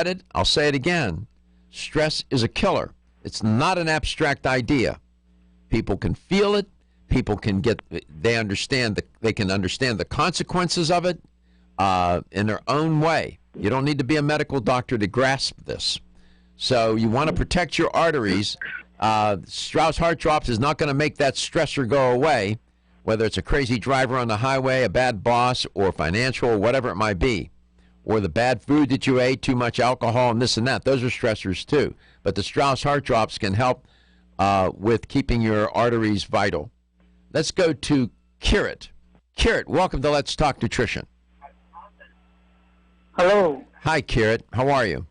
it, I'll say it again. Stress is a killer. It's not an abstract idea. People can feel it. People can they can understand the consequences of it in their own way. You don't need to be a medical doctor to grasp this. So you want to protect your arteries. Strauss Heart Drops is not going to make that stressor go away, whether it's a crazy driver on the highway, a bad boss, or financial, or whatever it might be, or the bad food that you ate, too much alcohol, and this and that. Those are stressors too. But the Strauss Heart Drops can help with keeping your arteries vital. Let's go to Kirit. Kirit, welcome to Let's Talk Nutrition. Hello. Hi, Kirit. How are you?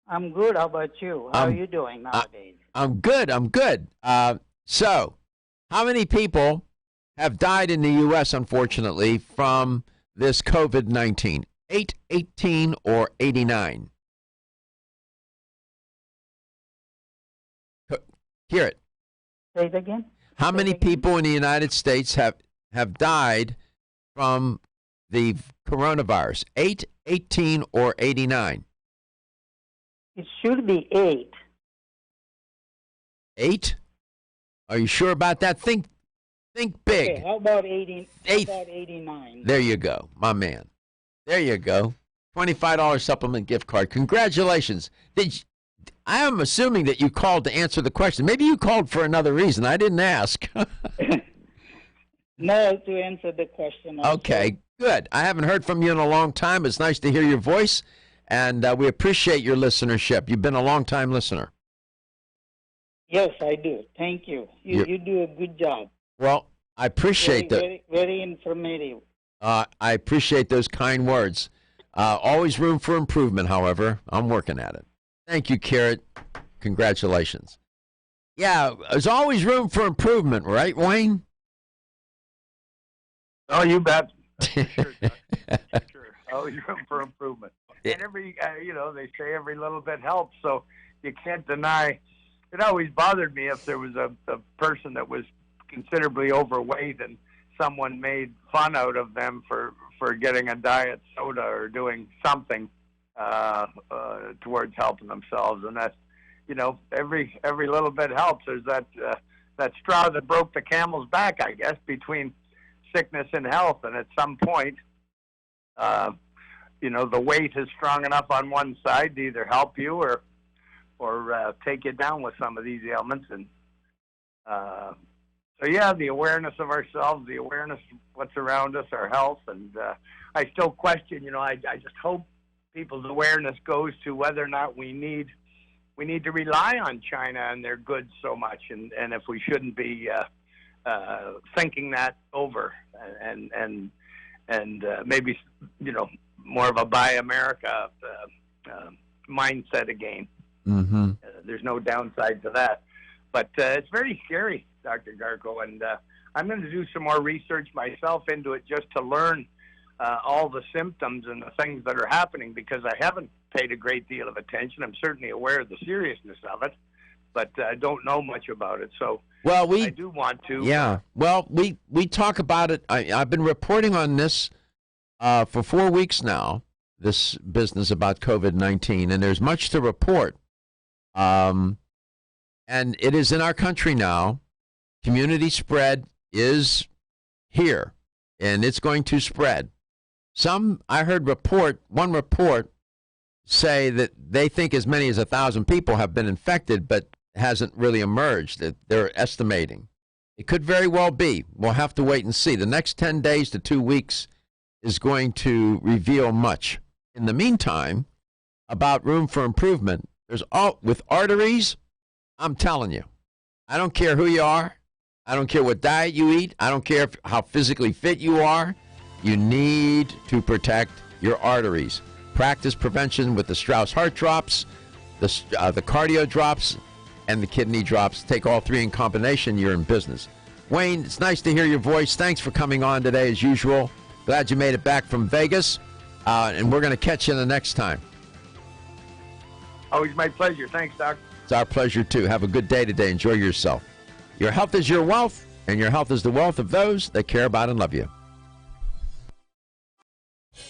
I'm good. How about you? How are you doing nowadays? I'm good. So, how many people have died in the U.S., unfortunately, from this COVID-19? 8, 18, or 89? Hear it. Say it again. How many people in the United States have died from the coronavirus? 8, 18, or 89? It should be 8. 8? Are you sure about that? Think big. Okay, how about 80? How about 89? There you go, my man. There you go. $25 supplement gift card. Congratulations. I am assuming that you called to answer the question. Maybe you called for another reason. I didn't ask. No, to answer the question. Also. Okay, good. I haven't heard from you in a long time. It's nice to hear your voice, and we appreciate your listenership. You've been a long-time listener. Yes, I do. Thank you. You do a good job. Well, I appreciate that. Very, very informative. I appreciate those kind words. Always room for improvement, however. I'm working at it. Thank you, Carrot. Congratulations. Yeah, there's always room for improvement, right, Wayne? Oh, you bet. Sure. Always room for improvement. Yeah. And every, they say every little bit helps, so you can't deny. It always bothered me if there was a person that was considerably overweight and someone made fun out of them for getting a diet soda or doing something towards helping themselves. And that's, every little bit helps. There's that straw that broke the camel's back, I guess, between sickness and health. And at some point, the weight is strong enough on one side to either help you or take you down with some of these ailments. And so, yeah, the awareness of ourselves, the awareness of what's around us, our health. And I still question, I just hope people's awareness goes to whether or not we need to rely on China and their goods so much, and if we shouldn't be thinking that over and maybe, more of a Buy America mindset again. Mm-hmm. There's no downside to that. But it's very scary, Dr. Garko, and I'm going to do some more research myself into it just to learn all the symptoms and the things that are happening, because I haven't paid a great deal of attention. I'm certainly aware of the seriousness of it, but I don't know much about it. So I do want to. Yeah. Well, we talk about it. I've been reporting on this for 4 weeks now, this business about COVID-19, and there's much to report. And it is in our country now. Community spread is here, and it's going to spread. I heard one report say that they think as many as 1,000 people have been infected, but hasn't really emerged, that they're estimating. It could very well be. We'll have to wait and see. The next 10 days to 2 weeks is going to reveal much. In the meantime, about room for improvement, with arteries, I'm telling you, I don't care who you are. I don't care what diet you eat. I don't care how physically fit you are. You need to protect your arteries. Practice prevention with the Strauss Heart Drops, the Cardio Drops, and the Kidney Drops. Take all three in combination, you're in business. Wayne, it's nice to hear your voice. Thanks for coming on today as usual. Glad you made it back from Vegas, and we're going to catch you the next time. Always my pleasure. Thanks, Doc. It's our pleasure, too. Have a good day today. Enjoy yourself. Your health is your wealth, and your health is the wealth of those that care about and love you.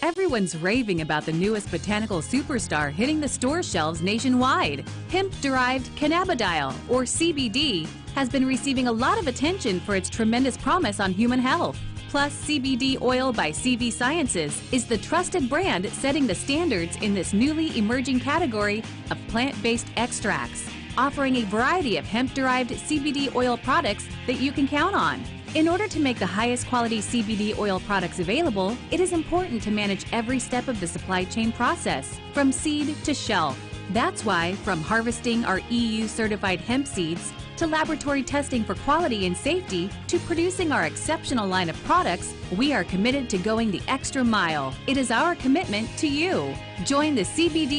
Everyone's raving about the newest botanical superstar hitting the store shelves nationwide. Hemp-derived cannabidiol, or CBD, has been receiving a lot of attention for its tremendous promise on human health. Plus, CBD Oil by CV Sciences is the trusted brand setting the standards in this newly emerging category of plant-based extracts, offering a variety of hemp-derived CBD oil products that you can count on. In order to make the highest quality CBD oil products available, it is important to manage every step of the supply chain process, from seed to shelf. That's why, from harvesting our EU-certified hemp seeds, to laboratory testing for quality and safety, to producing our exceptional line of products, we are committed to going the extra mile. It is our commitment to you. Join the CBD